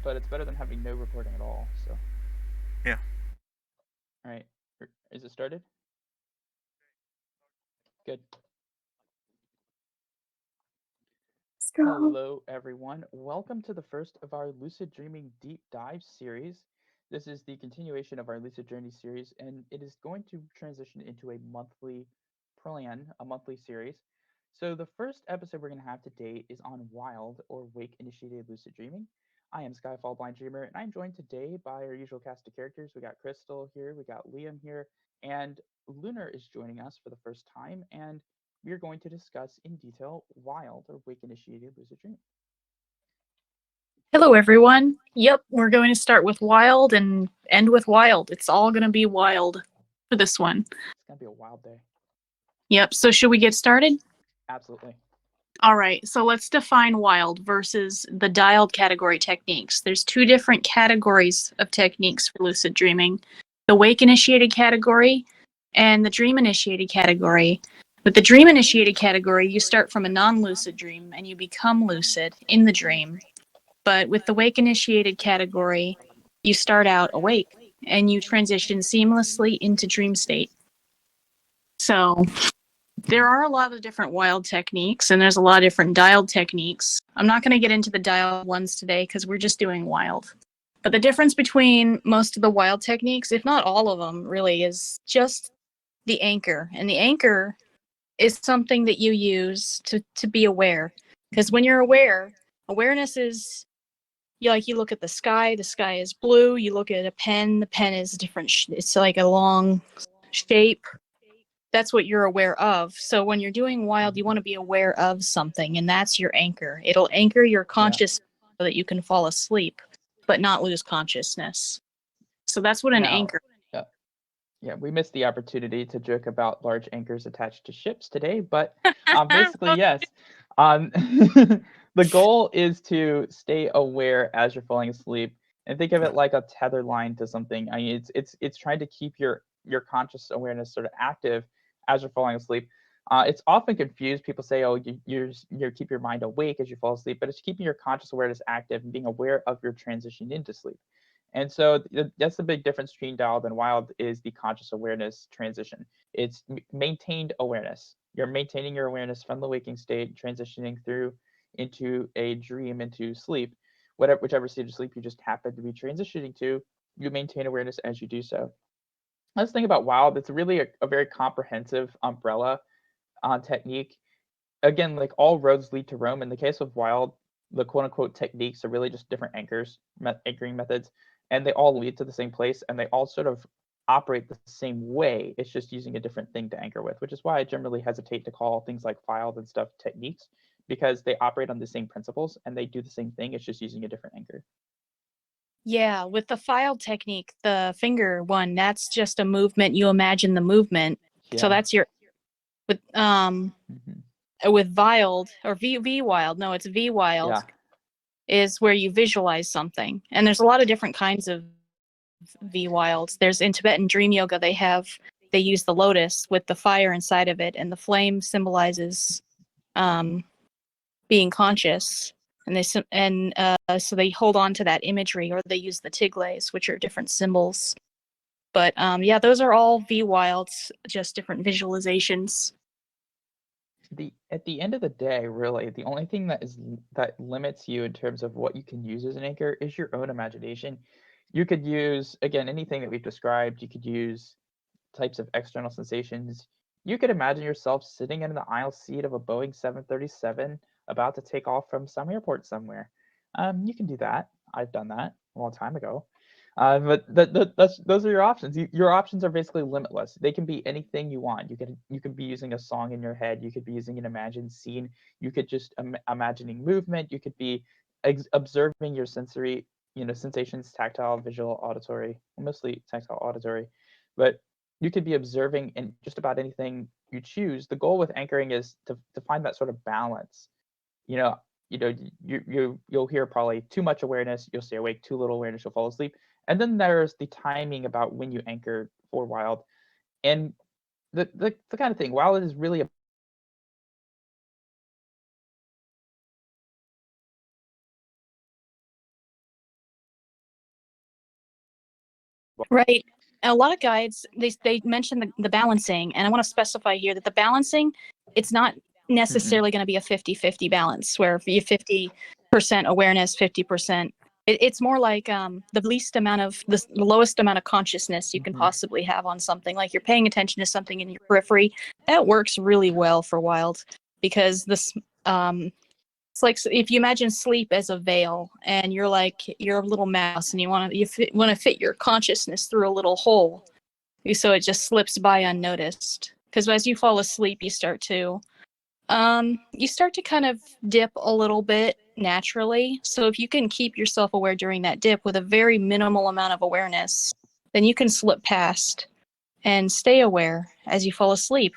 but it's better than having no recording at all. So, Yeah. all right, is it started? Good. So, Hello, everyone. Welcome to the first of our Lucid Dreaming Deep Dives series. This is the continuation of our Lucid Journey series, and it is going to transition into a monthly plan, a monthly series. So, the first episode we're going to have today is on wild or wake initiated lucid dreaming. I am Skyfall Blind Dreamer, and I'm joined today by our usual cast of characters. We got Crystal here, we got Liam here, and Lunar is joining us for the first time. And we are going to discuss in detail wild or wake initiated lucid dreaming. hello everyone. Yep, we're going to start with wild and end with wild. It's all going to be wild for this one. It's going to be a wild day. Yep, so should we get started? Absolutely. All right, so let's define wild versus the dialed category techniques. There's two different categories of techniques for lucid dreaming. The wake initiated category and the dream initiated category. With the dream initiated category, you start from a non-lucid dream and you become lucid in the dream. But with the wake initiated category, you start out awake and you transition seamlessly into dream state. So there are a lot of different wild techniques and there's a lot of different dialed techniques. I'm not going to get into the dialed ones today because we're just doing wild. But the difference between most of the wild techniques, if not all of them, really is just the anchor. And the anchor is something that you use to be aware. Because when you're aware, awareness is you look at the sky is blue. You look at a pen, the pen is a different it's like a long shape. That's what you're aware of. So when you're doing wild, you want to be aware of something, and that's your anchor. It'll anchor your consciousness so that you can fall asleep but not lose consciousness. So that's what an anchor. Yeah, we missed the opportunity to joke about large anchors attached to ships today, but basically, yes. The goal is to stay aware as you're falling asleep, and think of it like a tether line to something. I mean, it's trying to keep your conscious awareness sort of active as you're falling asleep. It's often confused. People say, "Oh, you keep your mind awake as you fall asleep," but it's keeping your conscious awareness active and being aware of your transition into sleep. And so that's the big difference between dialed and wild is the conscious awareness transition. It's maintained awareness. You're maintaining your awareness from the waking state, transitioning through into a dream, into sleep. Whichever stage of sleep you just happen to be transitioning to, you maintain awareness as you do so. Let's think about wild. It's really a very comprehensive umbrella technique. Again, like all roads lead to Rome. In the case of wild, the quote unquote techniques are really just different anchoring methods, and they all lead to the same place, and they all sort of operate the same way. It's just using a different thing to anchor with, which is why I generally hesitate to call things like filed and stuff techniques, because they operate on the same principles and they do the same thing. It's just using a different anchor. Yeah, with the file technique, the finger one, that's just a movement. You imagine the movement. Yeah. So that's your with with wild or v wild. No, it's v wild. Yeah. Is where you visualize something. And there's a lot of different kinds of v wilds. There's in Tibetan dream yoga they use the lotus with the fire inside of it, and the flame symbolizes being conscious. And so they hold on to that imagery, or they use the tigles, which are different symbols. But yeah, those are all v wilds, just different visualizations. At the end of the day, really, the only thing that limits you in terms of what you can use as an anchor is your own imagination. You could use, again, anything that we've described. You could use types of external sensations. You could imagine yourself sitting in the aisle seat of a Boeing 737 about to take off from some airport somewhere. You can do that. I've done that a long time ago. But those are your options. Your options are basically limitless. They can be anything you want. You can be using a song in your head. You could be using an imagined scene. You could just imagining movement. You could be observing your sensory, sensations, tactile, visual, auditory, mostly tactile, auditory. But you could be observing in just about anything you choose. The goal with anchoring is to find that sort of balance. You'll hear probably too much awareness, you'll stay awake, too little awareness, you'll fall asleep. And then there's the timing about when you anchor for wild. And the kind of thing, wild is really Right. A lot of guides, they mention the balancing, and I want to specify here that the balancing, it's not necessarily going to be a 50-50 balance where you 50% awareness, 50%. It's more like the lowest amount of consciousness you can possibly have on something. Like you're paying attention to something in your periphery. That works really well for wild because it's like if you imagine sleep as a veil, and you're a little mouse, and you want to fit your consciousness through a little hole, so it just slips by unnoticed. Because as you fall asleep, you start to kind of dip a little bit naturally. So if you can keep yourself aware during that dip with a very minimal amount of awareness, then you can slip past and stay aware as you fall asleep.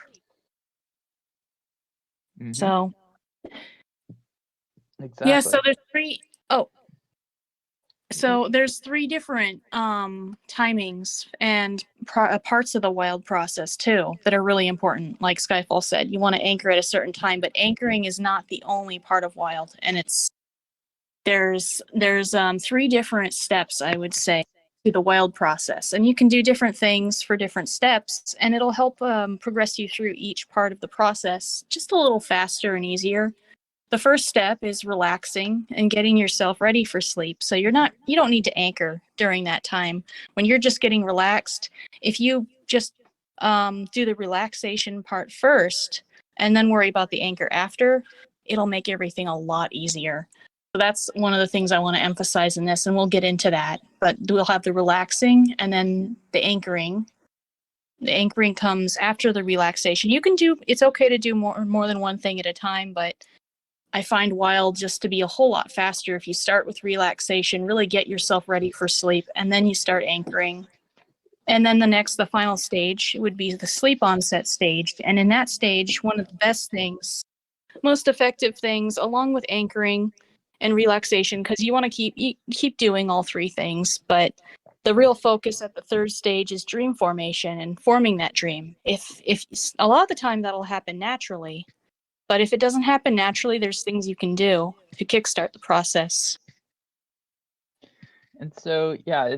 So. Exactly. Yeah, so there's three. Oh, so there's three different timings and parts of the wild process too that are really important. Like Skyfall said, you want to anchor at a certain time, but anchoring is not the only part of wild, and there's three different steps, I would say, to the wild process, and you can do different things for different steps, and it'll help progress you through each part of the process just a little faster and easier. The first step is relaxing and getting yourself ready for sleep. So you don't need to anchor during that time. When you're just getting relaxed, if you just do the relaxation part first and then worry about the anchor after, it'll make everything a lot easier. So that's one of the things I want to emphasize in this, and we'll get into that. But we'll have the relaxing and then the anchoring. The anchoring comes after the relaxation. It's okay to do more than one thing at a time, but I find wild just to be a whole lot faster if you start with relaxation, really get yourself ready for sleep, and then you start anchoring. And then the final stage would be the sleep onset stage. And in that stage, one of the best things, most effective things, along with anchoring and relaxation, because you want to keep doing all three things, but the real focus at the third stage is dream formation and forming that dream. If a lot of the time that'll happen naturally, but if it doesn't happen naturally, there's things you can do to kickstart the process. And so, yeah,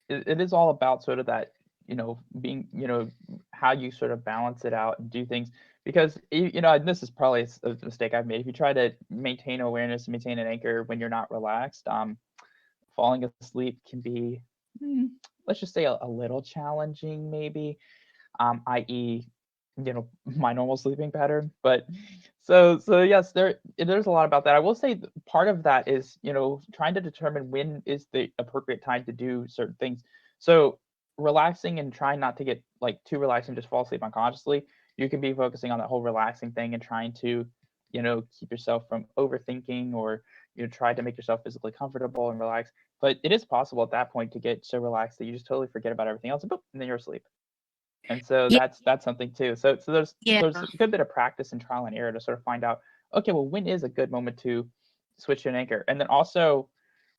it is all about sort of that, being, how you sort of balance it out and do things. Because, and this is probably a mistake I've made. If you try to maintain awareness, maintain an anchor when you're not relaxed, falling asleep can be, let's just say, a little challenging, maybe, i.e., my normal sleeping pattern. But so yes, there's a lot about that. I will say part of that is, trying to determine when is the appropriate time to do certain things. So relaxing and trying not to get like too relaxed and just fall asleep unconsciously. You can be focusing on that whole relaxing thing and trying to, keep yourself from overthinking, or try to make yourself physically comfortable and relax. But it is possible at that point to get so relaxed that you just totally forget about everything else, and boop, and then you're asleep. And so that's something too. So there's a good bit of practice and trial and error to sort of find out, okay, well, when is a good moment to switch to an anchor? And then also,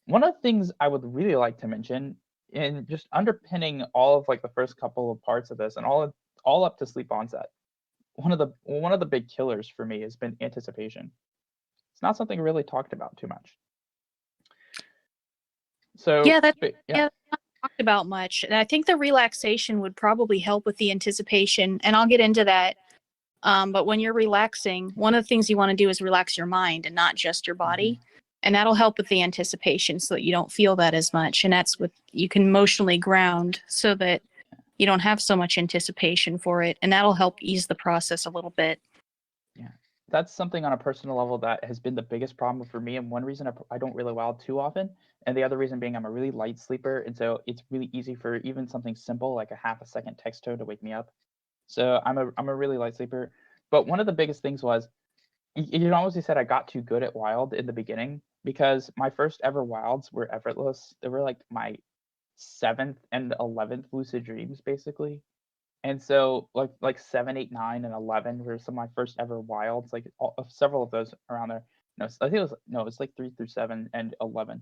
one of the things I would really like to mention, in just underpinning all of like the first couple of parts of this and all up to sleep onset, one of the big killers for me has been anticipation. It's not something really talked about too much. So that's not talked about much. And I think the relaxation would probably help with the anticipation, and I'll get into that. But when you're relaxing, one of the things you want to do is relax your mind and not just your body. And that'll help with the anticipation so that you don't feel that as much. And that's what you can emotionally ground so that you don't have so much anticipation for it. And that'll help ease the process a little bit. Yeah, that's something on a personal level that has been the biggest problem for me. And one reason I don't really wild too often. And the other reason being I'm a really light sleeper. And so it's really easy for even something simple like a half a second text tone to wake me up. So I'm a really light sleeper. But one of the biggest things was, almost said I got too good at wild in the beginning, because my first ever wilds were effortless. They were like my 7th and 11th lucid dreams, basically. And so like 7, 8, 9, and 11 were some of my first ever wilds. Like several of those around there. No, I think it was like 3 through 7 and 11.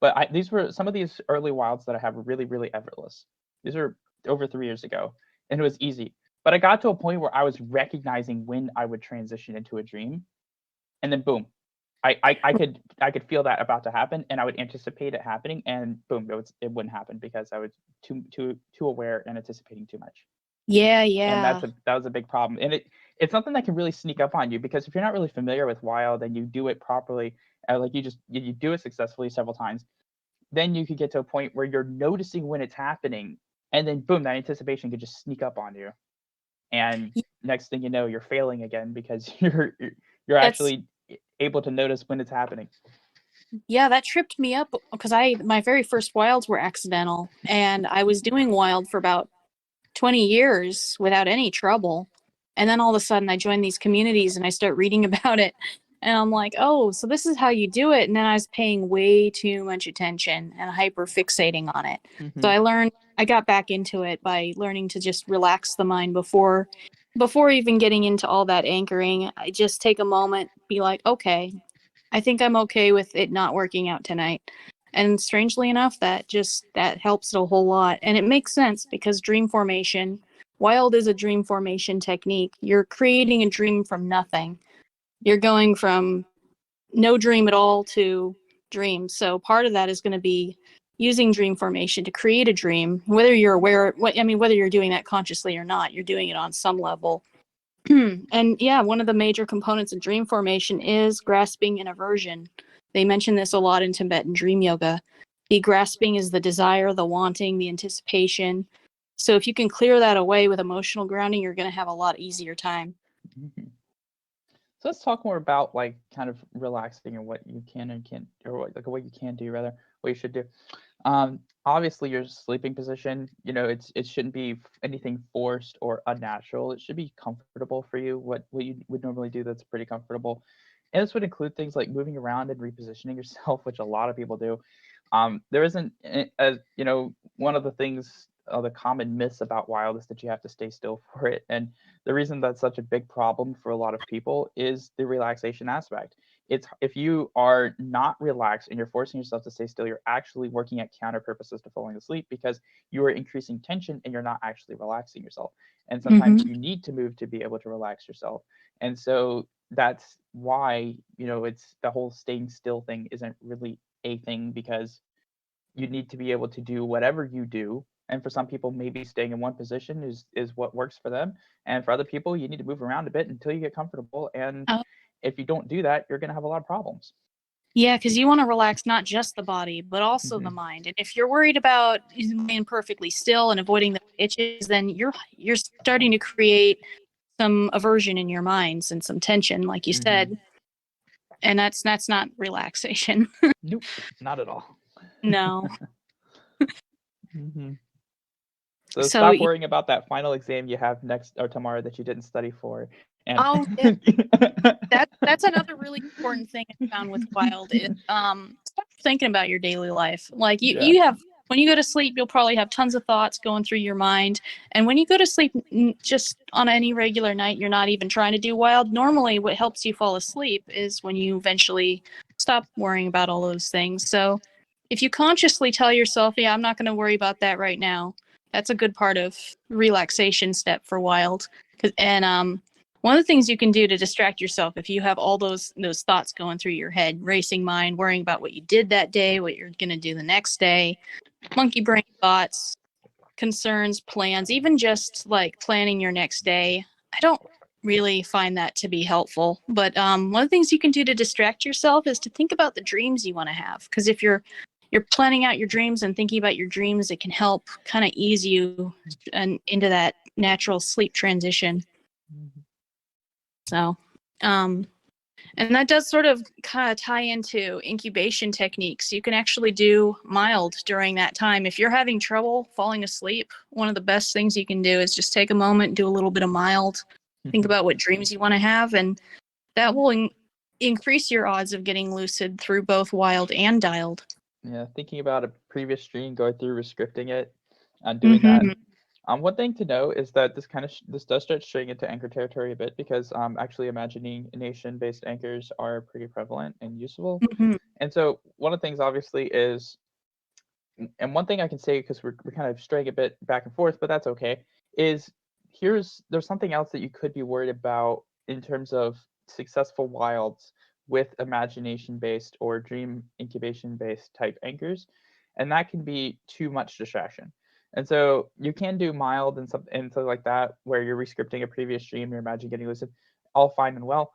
But these were some of these early wilds that I have were really, really effortless. These are over 3 years ago, and it was easy. But I got to a point where I was recognizing when I would transition into a dream, and then boom, I could feel that about to happen, and I would anticipate it happening, and boom, it wouldn't happen because I was too aware and anticipating too much. Yeah, And yeah. that was a big problem. And it's something that can really sneak up on you, because if you're not really familiar with wild and you do it properly, like you do it successfully several times, then you could get to a point where you're noticing when it's happening, and then boom, that anticipation could just sneak up on you. And next thing you know, you're failing again because you're That's actually able to notice when it's happening. Yeah, that tripped me up because my very first wilds were accidental, and I was doing wild for about 20 years without any trouble. And then all of a sudden I joined these communities and I start reading about it, and I'm like, "Oh, so this is how you do it." And then I was paying way too much attention and hyper fixating on it. Mm-hmm. So I got back into it by learning to just relax the mind before even getting into all that anchoring. I just take a moment, be like, "Okay, I think I'm okay with it not working out tonight." And strangely enough, that helps it a whole lot. And it makes sense because dream formation, wild is a dream formation technique. You're creating a dream from nothing. You're going from no dream at all to dream. So part of that is going to be using dream formation to create a dream, whether you're aware, whether you're doing that consciously or not, you're doing it on some level. And yeah, one of the major components of dream formation is grasping and aversion. They mention this a lot in Tibetan dream yoga. The grasping is the desire, the wanting, the anticipation. So if you can clear that away with emotional grounding, you're going to have a lot easier time. Mm-hmm. So let's talk more about like kind of relaxing and what you can and can't, or what you can do rather, what you should do. Obviously your sleeping position, it shouldn't be anything forced or unnatural. It should be comfortable for you. What you would normally do that's pretty comfortable. And this would include things like moving around and repositioning yourself, which a lot of people do. There isn't, one of the things, the common myths about wild is that you have to stay still for it. And the reason that's such a big problem for a lot of people is the relaxation aspect. It's if you are not relaxed and you're forcing yourself to stay still, you're actually working at counter purposes to falling asleep, because you are increasing tension and you're not actually relaxing yourself. And sometimes you need to move to be able to relax yourself. And so that's why, it's the whole staying still thing isn't really a thing, because you need to be able to do whatever you do. And for some people, maybe staying in one position is what works for them. And for other people, you need to move around a bit until you get comfortable. And Oh, if you don't do that, you're going to have a lot of problems. yeah, because you want to relax not just the body, but also the Mm-hmm. mind. And if you're worried about being perfectly still and avoiding the itches, then you're starting to create some aversion in your minds and some tension, like you said. And that's not relaxation. Nope, not at all. No. Mm-hmm. So So, stop worrying about that final exam you have next or tomorrow that you didn't study for. And oh yeah, that's another really important thing I found with wild is stop thinking about your daily life. Like yeah. you have, when you go to sleep, you'll probably have tons of thoughts going through your mind. And when you go to sleep just on any regular night, you're not even trying to do wild. Normally what helps you fall asleep is when you eventually stop worrying about all those things. So if you consciously tell yourself, yeah, I'm not going to worry about that right now, that's a good part of relaxation step for wild. And one of the things you can do to distract yourself if you have all those thoughts going through your head, racing mind, worrying about what you did that day, what you're going to do the next day, monkey brain thoughts, concerns, plans, even just like planning your next day. I don't really find that to be helpful. But one of the things you can do to distract yourself is to think about the dreams you want to have. Because if you're planning out your dreams and thinking about your dreams, it can help kind of ease you into that natural sleep transition. So, and that does sort of kind of tie into incubation techniques. You can actually do mild during that time. If you're having trouble falling asleep, one of the best things you can do is just take a moment, do a little bit of mild, think about what dreams you want to have, and that will increase your odds of getting lucid through both wild and dialed. Yeah, thinking about a previous stream, going through rescripting it and doing that. One thing to know is that this does start straying into anchor territory a bit, because actually imagination-based anchors are pretty prevalent and useful. And so one of the things obviously is, and one thing I can say, because we're kind of straying a bit back and forth, but that's okay, is there's something else that you could be worried about in terms of successful wilds with imagination-based or dream incubation-based type anchors, and that can be too much distraction. And so you can do mild and something like that, where you're rescripting a previous dream, you're imagining getting lucid, all fine and well.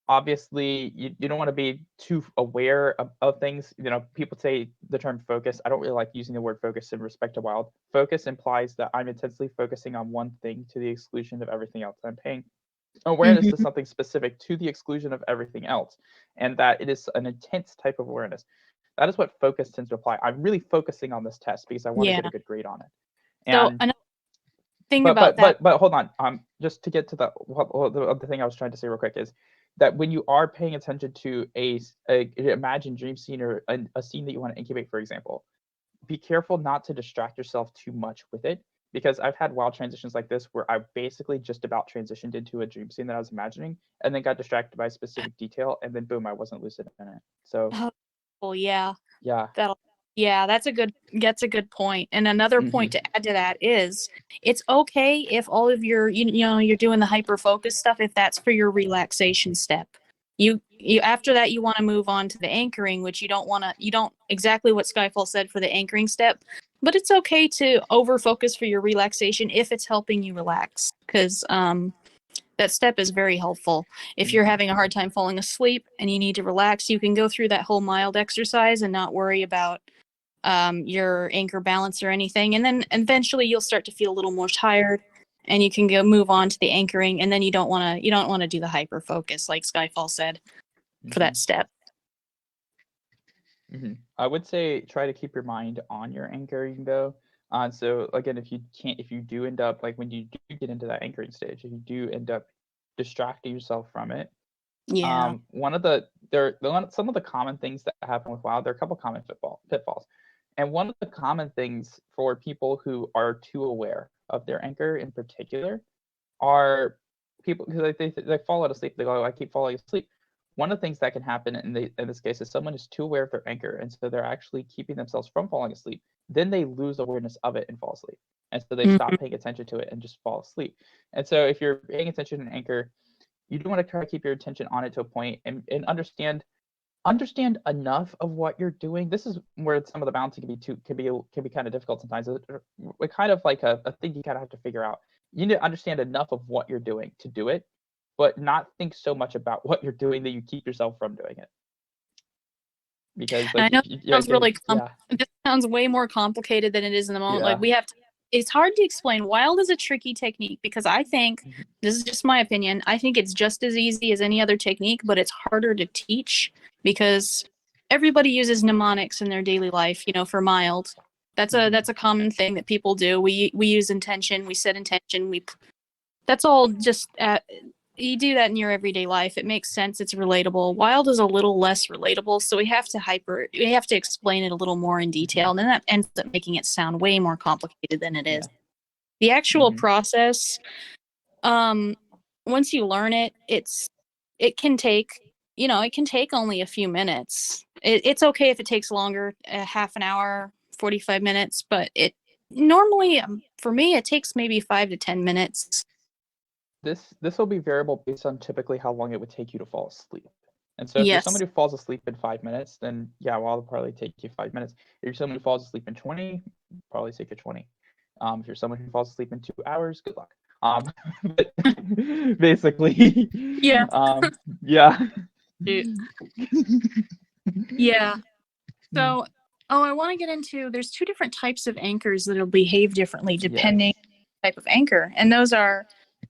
Obviously, you don't want to be too aware of things. You know, people say the term focus. I don't really like using the word focus in respect to wild. Focus implies that I'm intensely focusing on one thing to the exclusion of everything else. I'm paying awareness to something specific to the exclusion of everything else, and that it is an intense type of awareness. That is what focus tends to apply. I'm really focusing on this test because I want to get a good grade on it. So And another thing about that. But hold on. Just to get to the other thing I was trying to say real quick is that when you are paying attention to a imagined dream scene or a scene that you want to incubate, for example, be careful not to distract yourself too much with it, because I've had wild transitions like this where I basically just about transitioned into a dream scene that I was imagining and then got distracted by a specific detail, and then boom, I wasn't lucid in it. So yeah. Yeah. That's a good point. And another point to add to that is it's okay if all of your you're doing the hyper focus stuff if that's for your relaxation step. You after that you want to move on to the anchoring, which you don't exactly what Skyfall said for the anchoring step, but it's okay to over focus for your relaxation if it's helping you relax, because that step is very helpful. If you're having a hard time falling asleep and you need to relax, you can go through that whole mild exercise and not worry about your anchor balance or anything. And then eventually you'll start to feel a little more tired and you can move on to the anchoring. And then you don't want to do the hyper focus like Skyfall said for that step. I would say try to keep your mind on your anchoring though. So again, if you do end up, like when you do get into that anchoring stage, if you do end up distracting yourself from it, some of the common things that happen with wild, there are a couple common pitfalls. And one of the common things for people who are too aware of their anchor in particular are people, because they fall out of sleep. They go, I keep falling asleep. One of the things that can happen in this case is someone is too aware of their anchor, and so they're actually keeping themselves from falling asleep. Then they lose awareness of it and fall asleep. And so they stop paying attention to it and just fall asleep. And so if you're paying attention to an anchor, you do want to try to keep your attention on it to a point and understand enough of what you're doing. This is where some of the balancing can be kind of difficult sometimes. It's kind of like a thing you kind of have to figure out. You need to understand enough of what you're doing to do it, but not think so much about what you're doing that you keep yourself from doing it. Because like, I know it sounds really this sounds way more complicated than it is in the moment. Like it's hard to explain. Wild is a tricky technique because I think, this is just my opinion, I think it's just as easy as any other technique, but it's harder to teach because everybody uses mnemonics in their daily life, for mild. That's a common thing that people do. We use intention, we set intention, that's all just you do that in your everyday life. It makes sense. It's relatable. Wild is a little less relatable, so we have to explain it a little more in detail, and then that ends up making it sound way more complicated than it is. The actual process, once you learn it, it can take only a few minutes. It's okay if it takes longer, half an hour, 45 minutes, but it normally, for me, it takes maybe 5 to 10 minutes. This will be variable based on typically how long it would take you to fall asleep. And so if you're someone who falls asleep in 5 minutes, then it'll probably take you 5 minutes. If you're someone who falls asleep in 20, probably take you 20. If you're someone who falls asleep in 2 hours, good luck. But basically, So, I want to get into, there's 2 different types of anchors that'll behave differently depending on the type of anchor. And those are,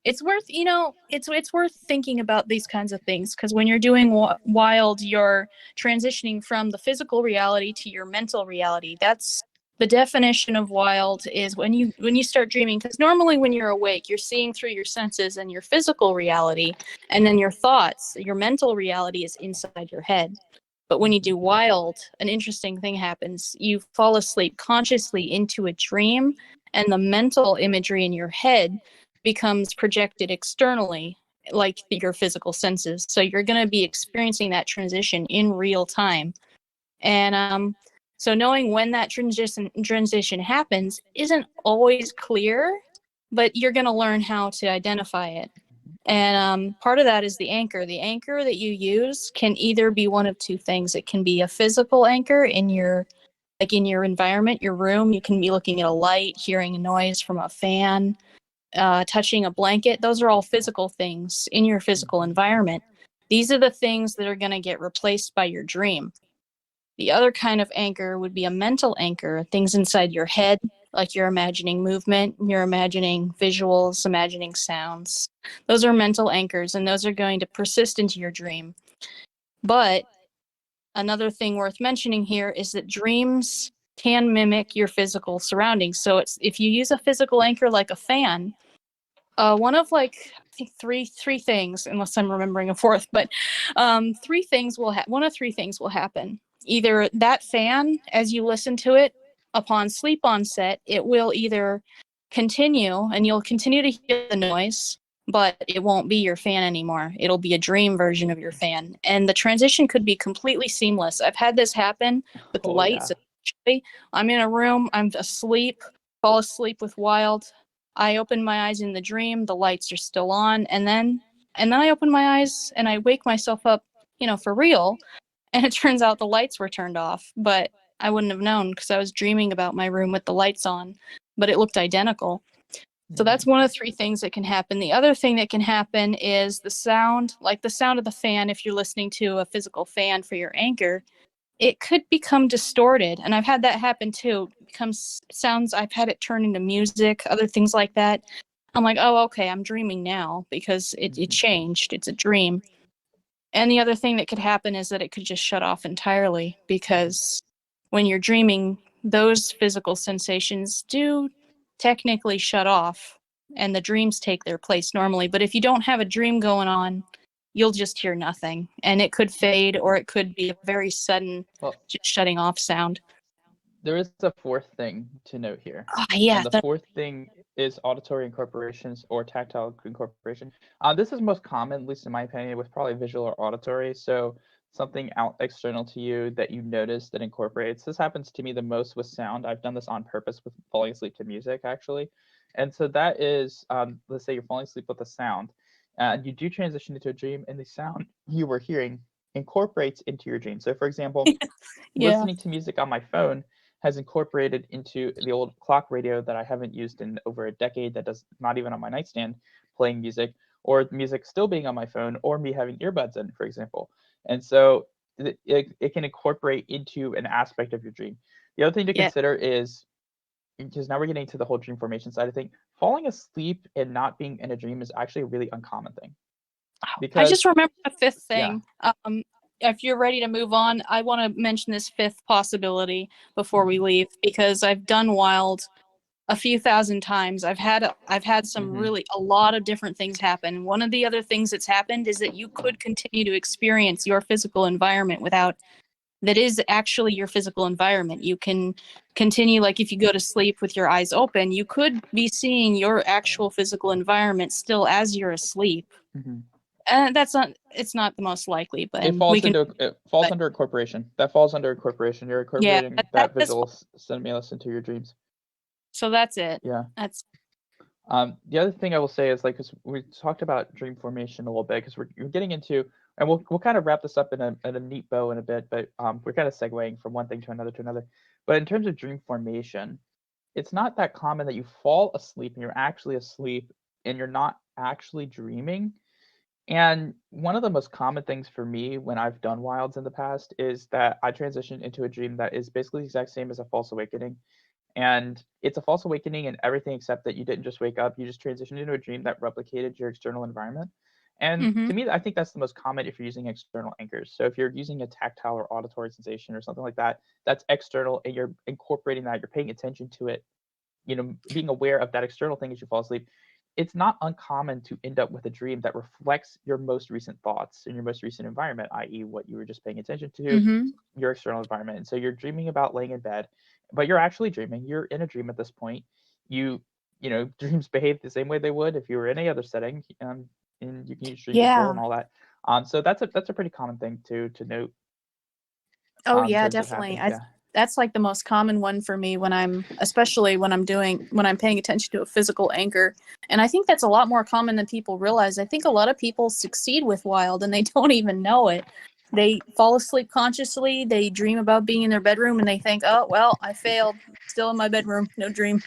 it's worth, it's worth thinking about these kinds of things, because when you're doing wild, you're transitioning from the physical reality to your mental reality. That's the definition of wild, is when you start dreaming, because normally when you're awake, you're seeing through your senses and your physical reality, and then your thoughts, your mental reality is inside your head. But when you do wild, an interesting thing happens. You fall asleep consciously into a dream, and the mental imagery in your head becomes projected externally, like your physical senses. So you're going to be experiencing that transition in real time. And so knowing when that transition happens isn't always clear, but you're going to learn how to identify it. And part of that is the anchor. The anchor that you use can either be one of two things. It can be a physical anchor in your environment, your room. You can be looking at a light, hearing a noise from a fan, touching a blanket. Those are all physical things in your physical environment. These are the things that are going to get replaced by your dream. The other kind of anchor would be a mental anchor, things inside your head, like you're imagining movement, you're imagining visuals, imagining sounds. Those are mental anchors, and those are going to persist into your dream. But another thing worth mentioning here is that dreams can mimic your physical surroundings. So if you use a physical anchor like a fan, one of I think three things, unless I'm remembering a fourth, but three things will one of three things will happen. Either that fan, as you listen to it upon sleep onset, it will either continue and you'll continue to hear the noise, but it won't be your fan anymore. It'll be a dream version of your fan. And the transition could be completely seamless. I've had this happen with lights. Yeah. I'm in a room, I'm asleep, fall asleep with Wild. I open my eyes in the dream, the lights are still on, and then I open my eyes and I wake myself up, for real, and it turns out the lights were turned off, but I wouldn't have known because I was dreaming about my room with the lights on, but it looked identical. So that's one of three things that can happen. The other thing that can happen is the sound, like the sound of the fan. If you're listening to a physical fan for your anchor, it could become distorted. And I've had that happen too. It becomes sounds, I've had it turn into music, other things like that. I'm like, oh, okay, I'm dreaming now because it changed. It's a dream. And the other thing that could happen is that it could just shut off entirely, because when you're dreaming, those physical sensations do technically shut off and the dreams take their place normally. But if you don't have a dream going on, you'll just hear nothing, and it could fade, or it could be a very sudden just shutting off sound. There is a fourth thing to note here. Oh, yeah. And the fourth thing is auditory incorporations or tactile incorporation. This is most common, at least in my opinion, with probably visual or auditory. So something out external to you that you notice that incorporates. This happens to me the most with sound. I've done this on purpose with falling asleep to music, actually. And so that is, let's say you're falling asleep with a sound, and you do transition into a dream, and the sound you were hearing incorporates into your dream. So for example, listening to music on my phone has incorporated into the old clock radio that I haven't used in over a decade, that does not even on my nightstand playing music, or music still being on my phone, or me having earbuds in, for example. And so it can incorporate into an aspect of your dream. The other thing to consider is, because now we're getting to the whole dream formation side of things, falling asleep and not being in a dream is actually a really uncommon thing. Because, I just remember a fifth thing. Yeah. If you're ready to move on, I want to mention this fifth possibility before we leave, because I've done Wild a few thousand times. I've had some a lot of different things happen. One of the other things that's happened is that you could continue to experience your physical environment that is actually your physical environment. You can continue, like if you go to sleep with your eyes open, you could be seeing your actual physical environment still as you're asleep. And it's not the most likely, but it falls under incorporation. That falls under incorporation. You're incorporating that visual stimulus into your dreams. So that's it. Yeah. That's. The other thing I will say is, because we talked about dream formation a little bit, because we're getting into, and we'll kind of wrap this up in a neat bow in a bit, but we're kind of segueing from one thing to another. But in terms of dream formation, it's not that common that you fall asleep and you're actually asleep and you're not actually dreaming. And one of the most common things for me when I've done Wilds in the past is that I transitioned into a dream that is basically the exact same as a false awakening. And it's a false awakening and everything except that you didn't just wake up, you just transitioned into a dream that replicated your external environment. And to me, I think that's the most common if you're using external anchors. So if you're using a tactile or auditory sensation or something like that, that's external and you're incorporating that, you're paying attention to it, being aware of that external thing as you fall asleep. It's not uncommon to end up with a dream that reflects your most recent thoughts in your most recent environment, i.e. what you were just paying attention to, your external environment. And so you're dreaming about laying in bed, but you're actually dreaming. You're in a dream at this point. Dreams behave the same way they would if you were in any other setting, and you can use dream control and all that. So that's a pretty common thing to note. Oh yeah, definitely. that's like the most common one for me especially when I'm paying attention to a physical anchor. And I think that's a lot more common than people realize. I think a lot of people succeed with wild and they don't even know it. They fall asleep consciously, they dream about being in their bedroom, and they think, oh, well, I failed. Still in my bedroom, no dream.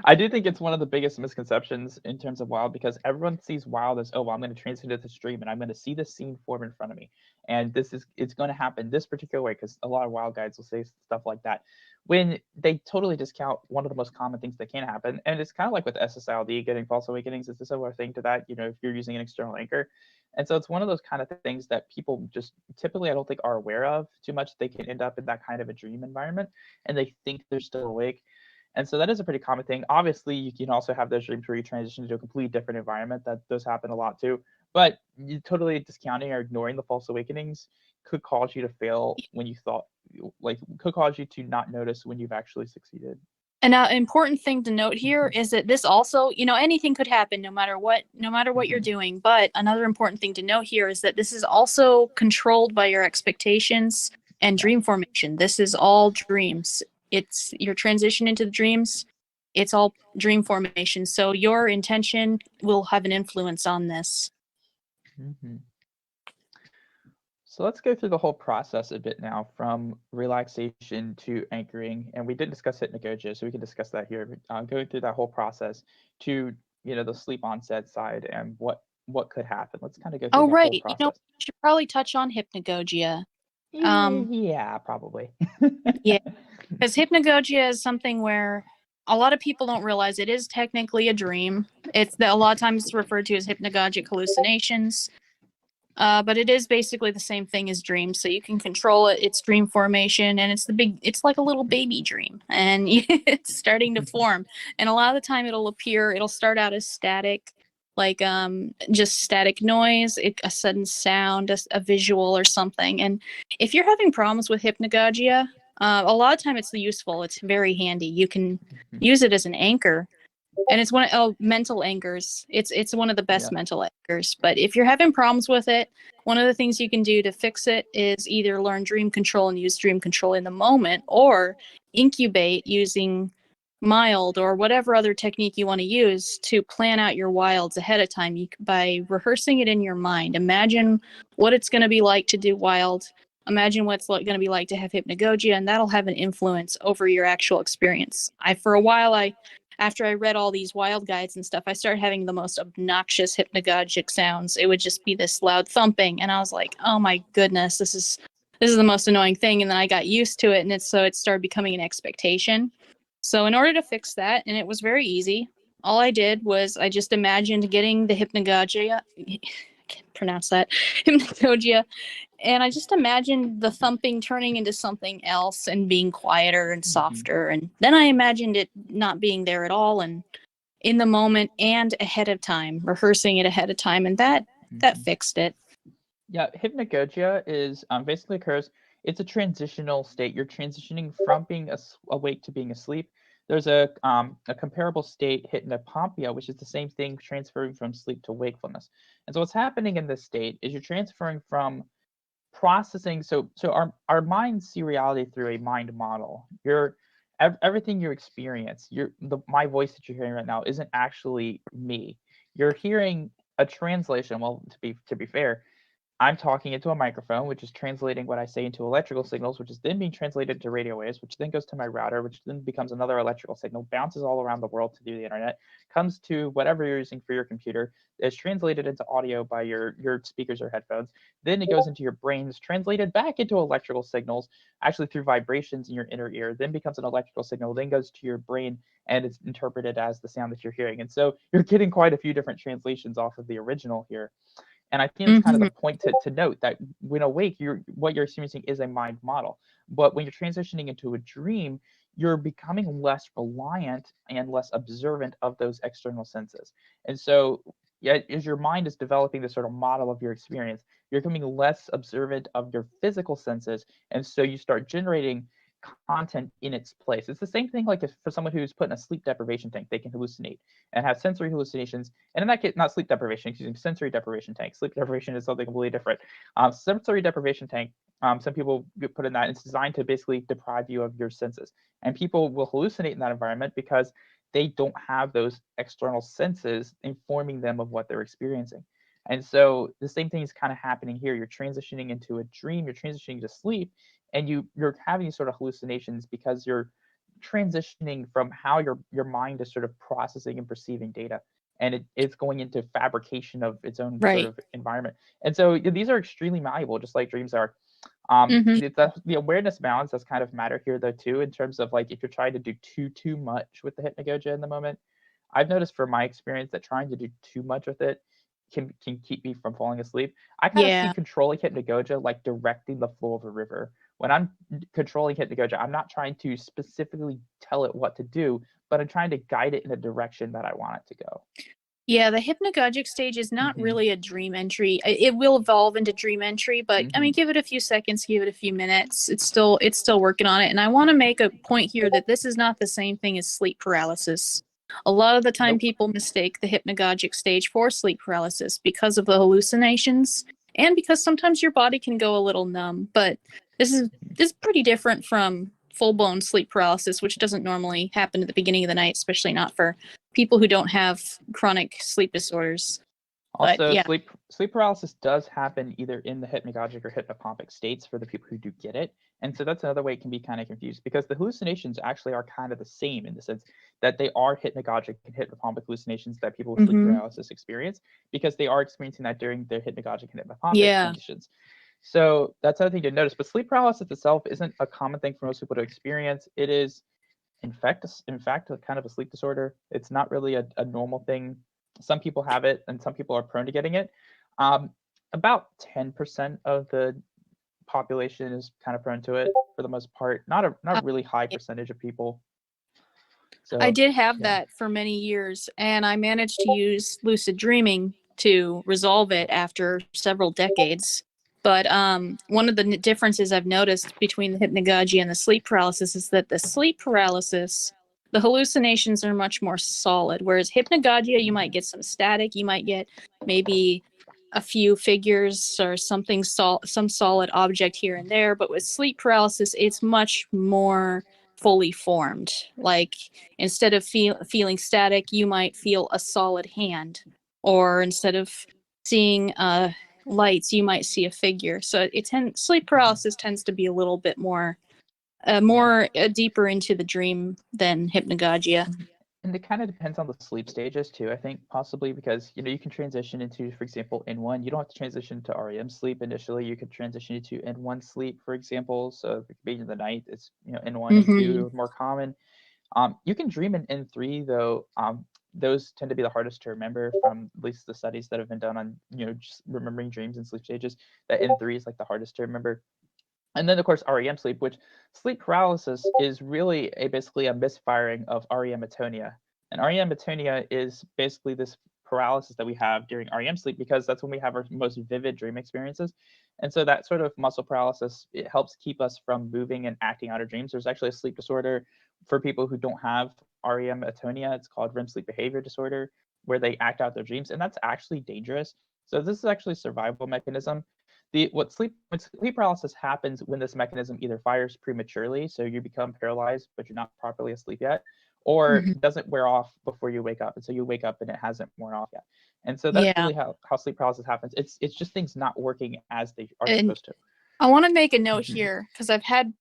I do think it's one of the biggest misconceptions in terms of wild, because everyone sees wild as, oh, well, I'm going to transit into this dream and I'm going to see this scene form in front of me. And it's going to happen this particular way, because a lot of wild guides will say stuff like that, when they totally discount one of the most common things that can happen. And it's kind of like with SSILD, getting false awakenings. It's a similar thing to that, if you're using an external anchor. And so it's one of those kind of things that people just typically, I don't think, are aware of too much. They can end up in that kind of a dream environment and they think they're still awake. And so that is a pretty common thing. Obviously, you can also have those dreams where you transition to a completely different environment. That does happen a lot too. But you totally discounting or ignoring the false awakenings could cause you to fail when you thought, could cause you to not notice when you've actually succeeded. An important thing to note here is that this also, anything could happen no matter what you're doing. But another important thing to note here is that this is also controlled by your expectations and dream formation. This is all dreams. It's your transition into the dreams. It's all dream formation. So your intention will have an influence on this. Mm-hmm. So let's go through the whole process a bit now, from relaxation to anchoring. And we did discuss Hypnagogia, so we can discuss that here. Going through that whole process to, the sleep onset side and what could happen. Let's kind of go through that whole process. We should probably touch on Hypnagogia. Yeah, probably. Yeah, because Hypnagogia is something where a lot of people don't realize it is technically a dream. A lot of times it's referred to as hypnagogic hallucinations. But it is basically the same thing as dreams, so you can control it. It's dream formation, and it's like a little baby dream, and it's starting to form. And a lot of the time, it'll start out as static, like just static noise, a sudden sound, a visual or something. And if you're having problems with Hypnagogia, a lot of time it's useful. It's very handy. You can use it as an anchor. And it's mental anchors. It's one of the best mental anchors. But if you're having problems with it, one of the things you can do to fix it is either learn dream control and use dream control in the moment, or incubate using mild or whatever other technique you want to use to plan out your wilds ahead of time by rehearsing it in your mind. Imagine what it's going to be like to do wild. Imagine what it's going to be like to have hypnagogia, and that'll have an influence over your actual experience. After I read all these wild guides and stuff, I started having the most obnoxious hypnagogic sounds. It would just be this loud thumping, and I was like, "Oh my goodness, this is the most annoying thing." And then I got used to it, and it started becoming an expectation. So in order to fix that, and it was very easy, all I did was I just imagined getting the hypnagogia. I can't pronounce that, hypnagogia. And I just imagined the thumping turning into something else and being quieter and softer. And then I imagined it not being there at all, and in the moment and ahead of time, rehearsing it ahead of time. And that fixed it. Yeah, hypnagogia is basically occurs. It's a transitional state. You're transitioning from being awake to being asleep. There's a comparable state, hypnopompia, which is the same thing, transferring from sleep to wakefulness. And so what's happening in this state is you're transferring from processing. So our minds see reality through a mind model. Everything you experience, my voice that you're hearing right now isn't actually me. You're hearing a translation. Well, to be fair, I'm talking into a microphone, which is translating what I say into electrical signals, which is then being translated to radio waves, which then goes to my router, which then becomes another electrical signal, bounces all around the world to do the internet, comes to whatever you're using for your computer, is translated into audio by your speakers or headphones. Then it goes into your brains, translated back into electrical signals, actually through vibrations in your inner ear, then becomes an electrical signal, then goes to your brain, and it's interpreted as the sound that you're hearing. And so you're getting quite a few different translations off of the original here. And I think it's kind of the point to note that when awake, what you're experiencing is a mind model. But when you're transitioning into a dream, you're becoming less reliant and less observant of those external senses. And so as your mind is developing this sort of model of your experience, you're becoming less observant of your physical senses. And so you start generating content in its place. It's the same thing like for someone who's put in a sleep deprivation tank, they can hallucinate and have sensory hallucinations. And in that case, not sleep deprivation, excuse me, sensory deprivation tank. Sleep deprivation is something completely different. Sensory deprivation tank, Some people put in that it's designed to basically deprive you of your senses, and people will hallucinate in that environment because they don't have those external senses informing them of what they're experiencing. And so the same thing is kind of happening here. You're transitioning into a dream, you're transitioning to sleep, and you're having these sort of hallucinations because you're transitioning from how your mind is sort of processing and perceiving data, and it's going into fabrication of its own sort of environment. And so these are extremely malleable, just like dreams are. The awareness balance does kind of matter here though too, in terms of like if you're trying to do too much with the hypnagogia in the moment. I've noticed from my experience that trying to do too much with it can keep me from falling asleep. I kind of see controlling hypnagogia like directing the flow of a river. When I'm controlling hypnagogia, I'm not trying to specifically tell it what to do, but I'm trying to guide it in a direction that I want it to go. Yeah, the hypnagogic stage is not really a dream entry. It will evolve into dream entry, but I mean, give it a few seconds, give it a few minutes. It's still working on it. And I want to make a point here that this is not the same thing as sleep paralysis. A lot of the time people mistake the hypnagogic stage for sleep paralysis because of the hallucinations and because sometimes your body can go a little numb. But this is pretty different from full-blown sleep paralysis, which doesn't normally happen at the beginning of the night, especially not for people who don't have chronic sleep disorders. Also, sleep paralysis does happen either in the hypnagogic or hypnopompic states for the people who do get it. And so that's another way it can be kind of confused, because the hallucinations actually are kind of the same in the sense that they are hypnagogic and hypnopompic hallucinations that people with sleep paralysis experience, because they are experiencing that during their hypnagogic and hypnopompic conditions. So that's another thing to notice. But sleep paralysis itself isn't a common thing for most people to experience. It is, in fact, a kind of a sleep disorder. It's not really a normal thing. Some people have it, and some people are prone to getting it. About 10% of the population is kind of prone to it for the most part. Not a really high percentage of people. So I did have that for many years, and I managed to use lucid dreaming to resolve it after several decades. But one of the differences I've noticed between the hypnagogia and the sleep paralysis is that the sleep paralysis, the hallucinations are much more solid, whereas hypnagogia, you might get some static, you might get maybe a few figures or something, some solid object here and there. But with sleep paralysis, it's much more fully formed. Like instead of feeling static, you might feel a solid hand, or instead of seeing lights, you might see a figure. So sleep paralysis tends to be a little bit more deeper into the dream than hypnagogia. And it kind of depends on the sleep stages too, I think, possibly, because you can transition into, for example, N1. You don't have to transition to REM sleep initially. You could transition into N1 sleep, for example. So if it could be in the night, it's N1, N2 more common. You can dream in N3 though. Those tend to be the hardest to remember from at least the studies that have been done on just remembering dreams and sleep stages. That N3 is like the hardest to remember. And then, of course, REM sleep, which sleep paralysis is really basically a misfiring of REM atonia. And REM atonia is basically this paralysis that we have during REM sleep, because that's when we have our most vivid dream experiences. And so that sort of muscle paralysis, it helps keep us from moving and acting out our dreams. There's actually a sleep disorder for people who don't have REM atonia. It's called REM sleep behavior disorder, where they act out their dreams. And that's actually dangerous. So this is actually a survival mechanism. Sleep paralysis happens when this mechanism either fires prematurely, so you become paralyzed, but you're not properly asleep yet, or doesn't wear off before you wake up, and so you wake up and it hasn't worn off yet. And so that's really how sleep paralysis happens. It's just things not working as they are supposed to. I want to make a note here, because I've had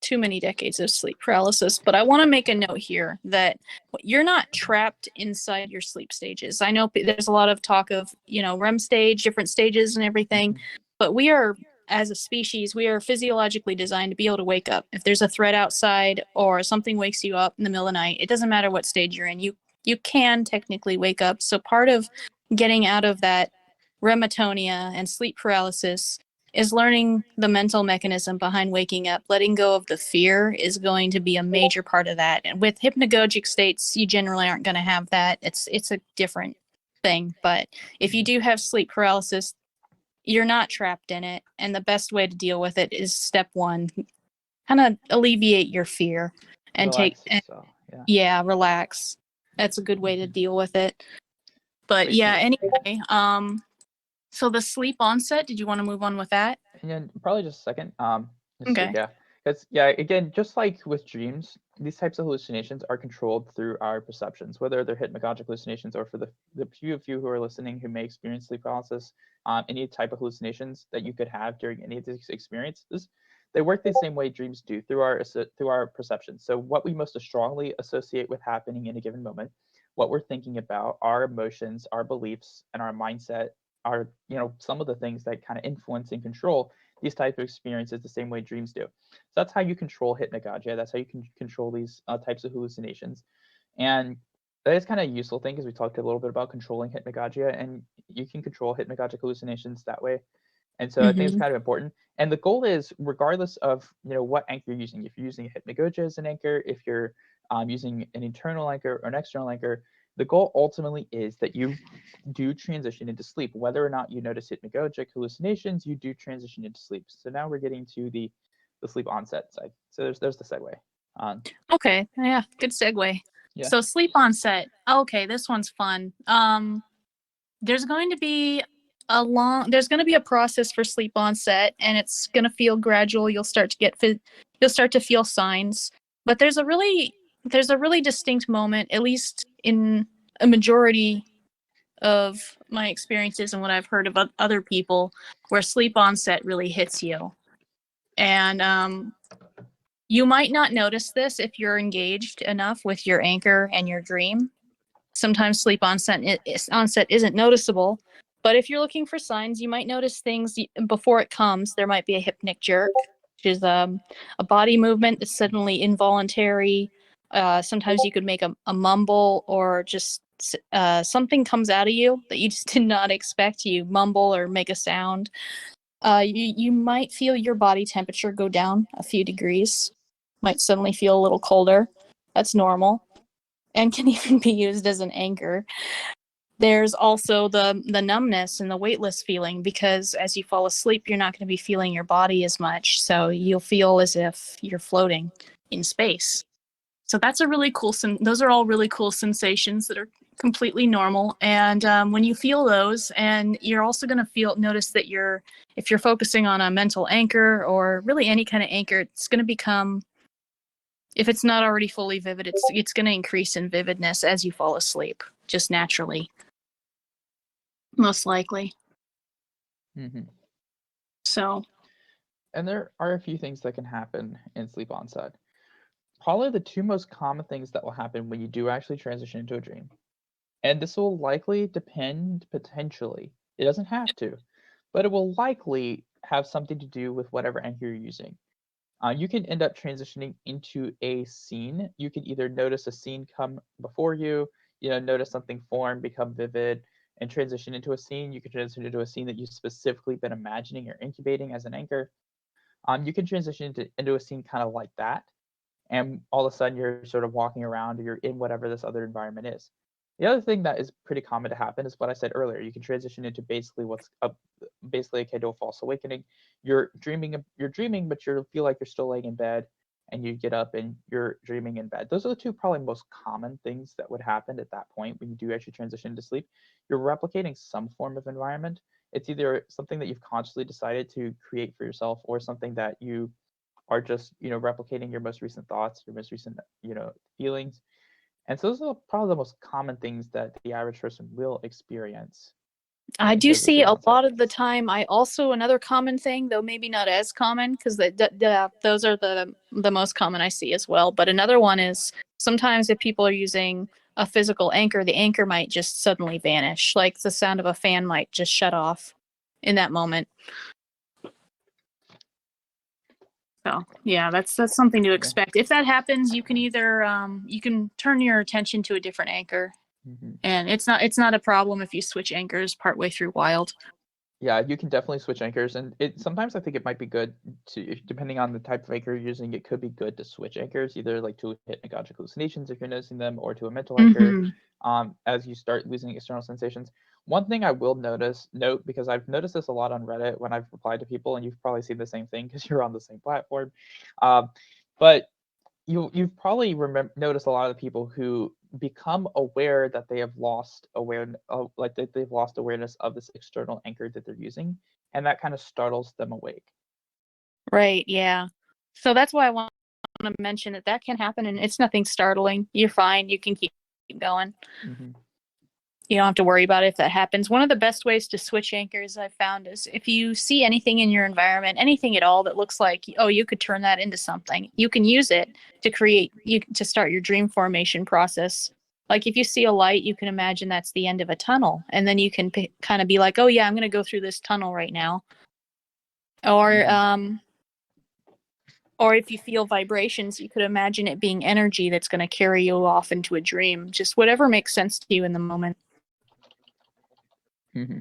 too many decades of sleep paralysis, but I want to make a note here that you're not trapped inside your sleep stages. I know there's a lot of talk of, REM stage, different stages and everything, but we are, as a species, we are physiologically designed to be able to wake up. If there's a threat outside or something wakes you up in the middle of the night, it doesn't matter what stage you're in, you can technically wake up. So part of getting out of that rematonia and sleep paralysis is learning the mental mechanism behind waking up. Letting go of the fear is going to be a major part of that. And with hypnagogic states, you generally aren't going to have that. It's a different thing. But if you do have sleep paralysis, you're not trapped in it. And the best way to deal with it is step one, kind of alleviate your fear and relax. That's a good way to deal with it. But anyway, So the sleep onset, did you want to move on with that? And then probably just a second. Okay. Yeah, because yeah, again, just like with dreams, these types of hallucinations are controlled through our perceptions, whether they're hypnagogic hallucinations or for the few of you who are listening who may experience sleep paralysis, any type of hallucinations that you could have during any of these experiences, they work the same way dreams do through our perceptions. So what we most strongly associate with happening in a given moment, what we're thinking about, our emotions, our beliefs, and our mindset are some of the things that kind of influence and control these types of experiences the same way dreams do. So that's how you control hypnagogia. That's how you can control these types of hallucinations. And that is kind of a useful thing because we talked a little bit about controlling hypnagogia, and you can control hypnagogic hallucinations that way. And so I think it's kind of important. And the goal is, regardless of what anchor you're using, if you're using hypnagogia as an anchor, if you're using an internal anchor or an external anchor, the goal ultimately is that you do transition into sleep. Whether or not you notice hypnagogic hallucinations, you do transition into sleep. So now we're getting to the sleep onset side. So there's the segue. Okay, yeah, good segue. Yeah. So sleep onset. Okay, this one's fun. There's going to be a process for sleep onset, and it's going to feel gradual. You'll start to feel signs, but there's a really distinct moment, at least in a majority of my experiences and what I've heard of other people, where sleep onset really hits you. And you might not notice this if you're engaged enough with your anchor and your dream. Sometimes sleep onset isn't noticeable, but if you're looking for signs, you might notice things before it comes. There might be a hypnic jerk, which is a body movement that's suddenly involuntary. Sometimes you could make a mumble, or just something comes out of you that you just did not expect. You mumble or make a sound. You might feel your body temperature go down a few degrees. Might suddenly feel a little colder. That's normal, and can even be used as an anchor. There's also the numbness and the weightless feeling, because as you fall asleep, you're not going to be feeling your body as much, so you'll feel as if you're floating in space. So that's a really cool. Those are all really cool sensations that are completely normal. And when you feel those, and you're also going to notice that if you're focusing on a mental anchor or really any kind of anchor, it's going to become, if it's not already fully vivid, it's going to increase in vividness as you fall asleep, just naturally, most likely. Mm-hmm. So. And there are a few things that can happen in sleep onset. Probably the two most common things that will happen when you do actually transition into a dream. And this will likely depend potentially. It doesn't have to, but it will likely have something to do with whatever anchor you're using. You can end up transitioning into a scene. You can either notice a scene come before you, notice something form, become vivid, and transition into a scene. You can transition into a scene that you've specifically been imagining or incubating as an anchor. You can transition into a scene kind of like that, and all of a sudden you're sort of walking around, or you're in whatever this other environment is. The other thing that is pretty common to happen is what I said earlier. You can transition into basically basically akin to a false awakening. You're dreaming, but you feel like you're still laying in bed, and you get up and you're dreaming in bed. Those are the two probably most common things that would happen at that point when you do actually transition into sleep. You're replicating some form of environment. It's either something that you've consciously decided to create for yourself, or something that you are just replicating your most recent thoughts, your most recent feelings. And so those are probably the most common things that the average person will experience. I do see a lot of the time. Another common thing, though maybe not as common, because those are the most common I see as well. But another one is, sometimes if people are using a physical anchor, the anchor might just suddenly vanish. Like the sound of a fan might just shut off in that moment. So yeah, that's something to expect. If that happens, you can either you can turn your attention to a different anchor, and it's not a problem if you switch anchors partway through Wild. Yeah, you can definitely switch anchors, and sometimes I think it might be good to, depending on the type of anchor you're using, it could be good to switch anchors, either like to hypnagogic hallucinations if you're noticing them, or to a mental anchor as you start losing external sensations. One thing I will note, because I've noticed this a lot on Reddit when I've replied to people, and you've probably seen the same thing because you're on the same platform, but you've probably noticed a lot of the people who become aware that they have lost like that they've lost awareness of this external anchor that they're using, and that kind of startles them awake. Right, yeah. So that's why I want to mention that can happen, and it's nothing startling. You're fine. You can keep going. Mm-hmm. You don't have to worry about it if that happens. One of the best ways to switch anchors I've found is if you see anything in your environment, anything at all that looks like, oh, you could turn that into something, you can use it to start your dream formation process. Like if you see a light, you can imagine that's the end of a tunnel, and then you can kind of be like, oh yeah, I'm going to go through this tunnel right now. Or if you feel vibrations, you could imagine it being energy that's going to carry you off into a dream. Just whatever makes sense to you in the moment. Mm-hmm.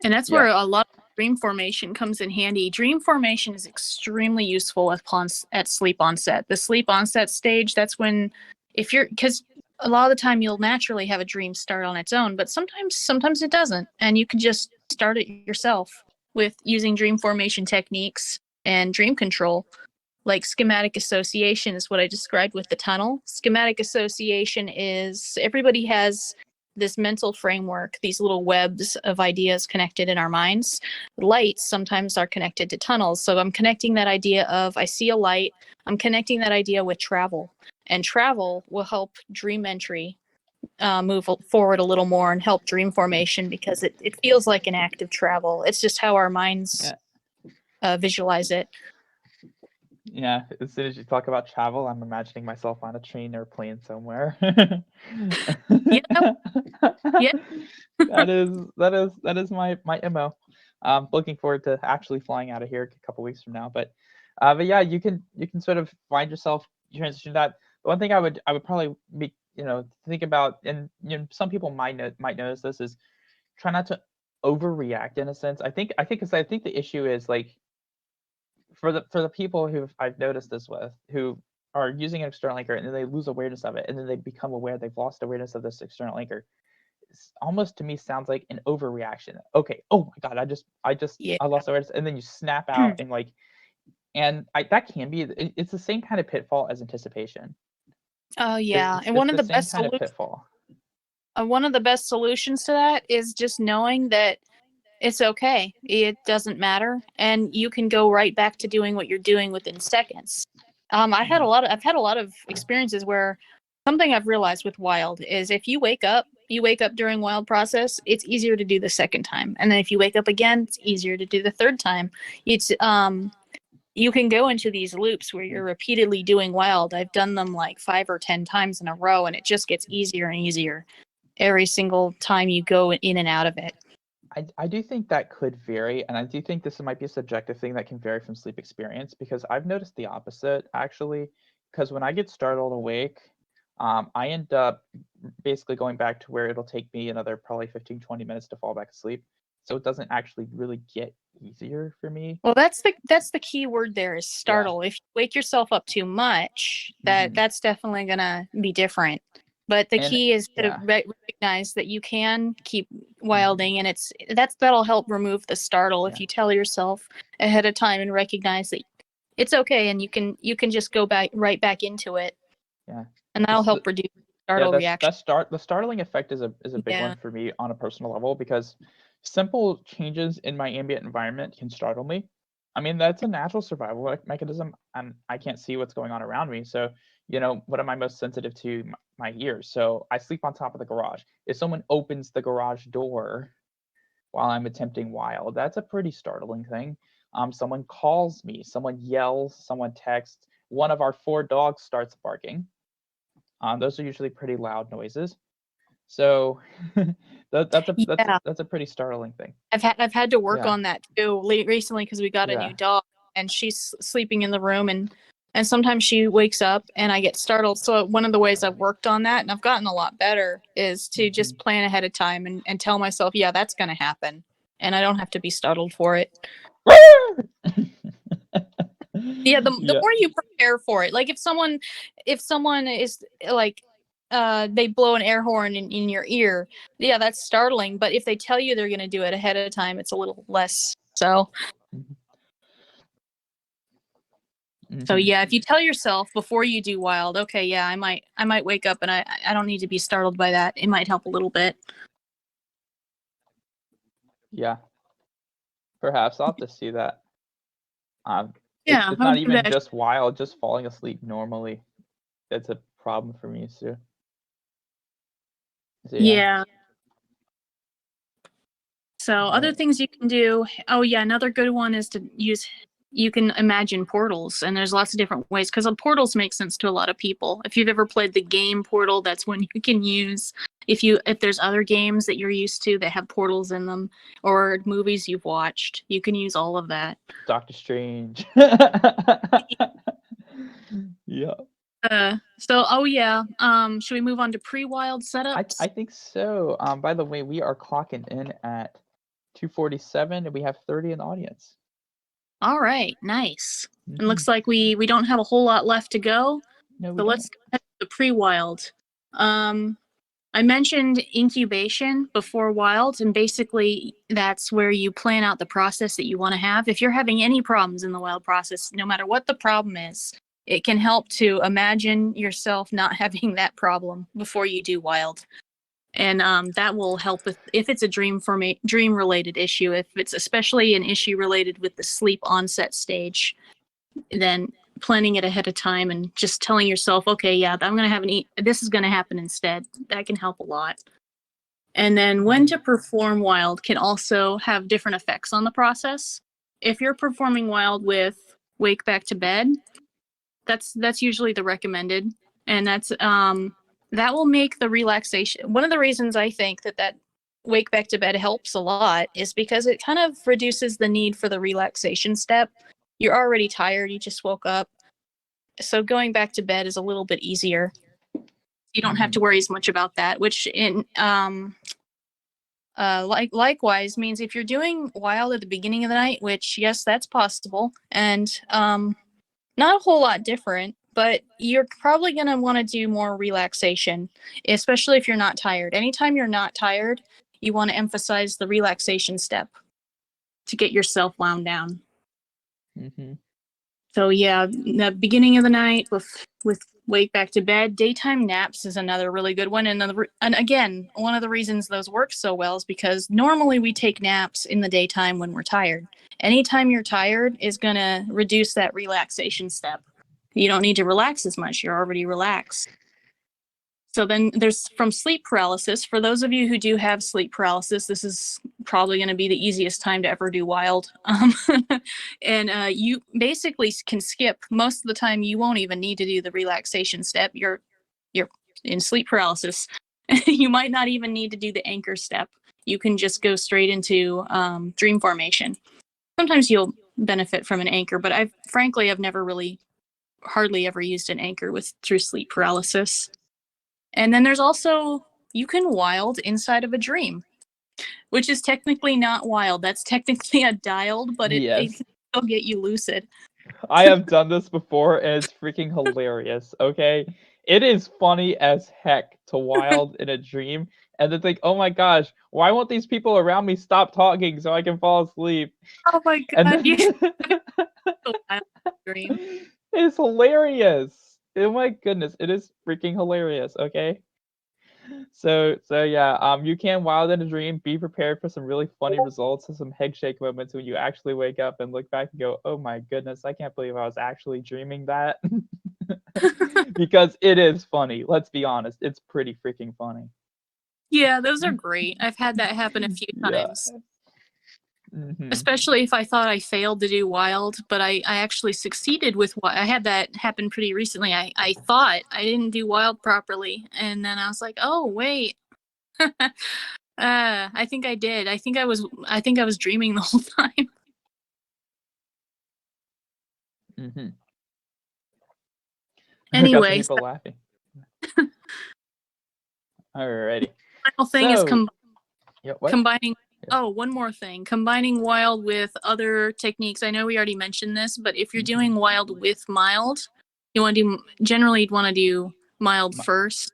And that's where a lot of dream formation comes in handy. Dream formation is extremely useful at sleep onset. The sleep onset stage, that's when, because a lot of the time you'll naturally have a dream start on its own, but sometimes it doesn't. And you can just start it yourself with using dream formation techniques and dream control. Like schematic association is what I described with the tunnel. Schematic association is everybody has this mental framework, these little webs of ideas connected in our minds. Lights sometimes are connected to tunnels. So I'm connecting that idea of I see a light. I'm connecting that idea with travel. And travel will help dream entry move forward a little more and help dream formation because it feels like an act of travel. It's just how our minds visualize it. Yeah, as soon as you talk about travel, I'm imagining myself on a train or plane somewhere. Yeah. That is my MO. Looking forward to actually flying out of here a couple weeks from now. But yeah, you can sort of find yourself transition that. The one thing I would probably be think about, and some people might notice this, is try not to overreact in a sense. I think the issue is like for the people who I've noticed this with, who are using an external anchor and then they lose awareness of it, and then they become aware they've lost awareness of this external anchor. It's almost to me sounds like an overreaction. Okay, oh my god, I lost awareness, and then you snap out and like, and that can be. It's the same kind of pitfall as anticipation. Oh yeah, and one of the best kind of pitfall. One of the best solutions to that is just knowing that it's okay. It doesn't matter, and you can go right back to doing what you're doing within seconds. I've had a lot of experiences where something I've realized with wild is if you wake up during wild process, it's easier to do the second time, and then if you wake up again, it's easier to do the third time. It's you can go into these loops where you're repeatedly doing wild. I've done them like 5 or 10 times in a row, and it just gets easier and easier every single time you go in and out of it. I do think that could vary, and I do think this might be a subjective thing that can vary from sleep experience, because I've noticed the opposite actually. Because when I get startled awake, I end up basically going back to where it'll take me another probably 15-20 minutes to fall back asleep. So it doesn't actually really get easier for me. Well, that's the key word there is startle. If you wake yourself up too much, that's definitely gonna be different. But the key is to recognize that you can keep wilding, and that'll help remove the startle if you tell yourself ahead of time and recognize that it's okay, and you can just go right back into it. Yeah, and that'll help reduce startle reaction. The startling effect is a big one for me on a personal level, because simple changes in my ambient environment can startle me. I mean, that's a natural survival mechanism, and I can't see what's going on around me. So, what am I most sensitive to? My ears. So I sleep on top of the garage. If someone opens the garage door while I'm attempting wild, that's a pretty startling thing. Someone calls me, someone yells, someone texts. One of our 4 dogs starts barking. Those are usually pretty loud noises. So that's a pretty startling thing. I've had to work on that too recently because we got a new dog, and she's sleeping in the room, and sometimes she wakes up and I get startled. So one of the ways I've worked on that, and I've gotten a lot better, is to just plan ahead of time and tell myself, yeah, that's going to happen, and I don't have to be startled for it. The more you prepare for it, like if someone is like they blow an air horn in your ear, that's startling, but if they tell you they're going to do it ahead of time, it's a little less so. So yeah, if you tell yourself before you do wild, okay, yeah, I might wake up and I don't need to be startled by that. It might help a little bit. Yeah. Perhaps I'll have to see that. Yeah, it's not even just wild, just falling asleep normally. That's a problem for me, Sue. So, yeah. So other things you can do. Oh yeah, another good one is to use. You can imagine portals, and there's lots of different ways because portals make sense to a lot of people. If you've ever played the game Portal, that's one you can use. If there's other games that you're used to that have portals in them, or movies you've watched, you can use all of that. Doctor Strange. Yeah. So yeah. Should we move on to pre-wild setups? I think so. By the way, we are clocking in at 2:47, and we have 30 in the audience. All right, nice. It looks like we don't have a whole lot left to go. No, so let's go ahead to the pre-wild. I mentioned incubation before wild, and basically that's where you plan out the process that you want to have. If you're having any problems in the wild process, no matter what the problem is, it can help to imagine yourself not having that problem before you do wild. And that will help with if it's a dream related issue, if it's especially an issue related with the sleep onset stage, then planning it ahead of time and just telling yourself, okay, yeah, I'm going to have this is going to happen instead. That can help a lot. And then when to perform wild can also have different effects on the process. If you're performing wild with wake back to bed, that's usually the recommended. And that's that will make the relaxation. One of the reasons I think that wake back to bed helps a lot is because it kind of reduces the need for the relaxation step. You're already tired, you just woke up. So going back to bed is a little bit easier. You don't have to worry as much about that, which likewise means if you're doing wild at the beginning of the night, which yes, that's possible, and not a whole lot different, but you're probably going to want to do more relaxation, especially if you're not tired. Anytime you're not tired, you want to emphasize the relaxation step to get yourself wound down. So yeah, the beginning of the night with wake back to bed, daytime naps is another really good one. And again, one of the reasons those work so well is because normally we take naps in the daytime when we're tired. Anytime you're tired is going to reduce that relaxation step. You don't need to relax as much. You're already relaxed. So then there's from sleep paralysis. For those of you who do have sleep paralysis, this is probably going to be the easiest time to ever do wild. And you basically can skip. Most of the time, you won't even need to do the relaxation step. You're in sleep paralysis. You might not even need to do the anchor step. You can just go straight into dream formation. Sometimes you'll benefit from an anchor, but I've never really hardly ever used an anchor through sleep paralysis. And then there's also, you can wild inside of a dream, which is technically not wild. That's technically a dialed, but it can still get you lucid. I have done this before, and it's freaking hilarious, okay? It is funny as heck to wild in a dream, and to think, oh my gosh, why won't these people around me stop talking so I can fall asleep? Oh my god, dream. It's hilarious. Oh my goodness, it is freaking hilarious, okay? So yeah, you can wild in a dream. Be prepared for some really funny results and some head shake moments when you actually wake up and look back and go, oh my goodness, I can't believe I was actually dreaming that. Because it is funny. Let's be honest, it's pretty freaking funny. Yeah, those are great. I've had that happen a few times. Especially if I thought I failed to do wild, but I actually succeeded with what I had. That happen pretty recently. I thought I didn't do wild properly, and then I was like, oh wait, I think I did. I think I was dreaming the whole time. Anyway, people laughing. Alrighty. Final thing is combining. Oh, one more thing. Combining wild with other techniques. I know we already mentioned this, but if you're doing wild with mild, generally you'd want to do mild first,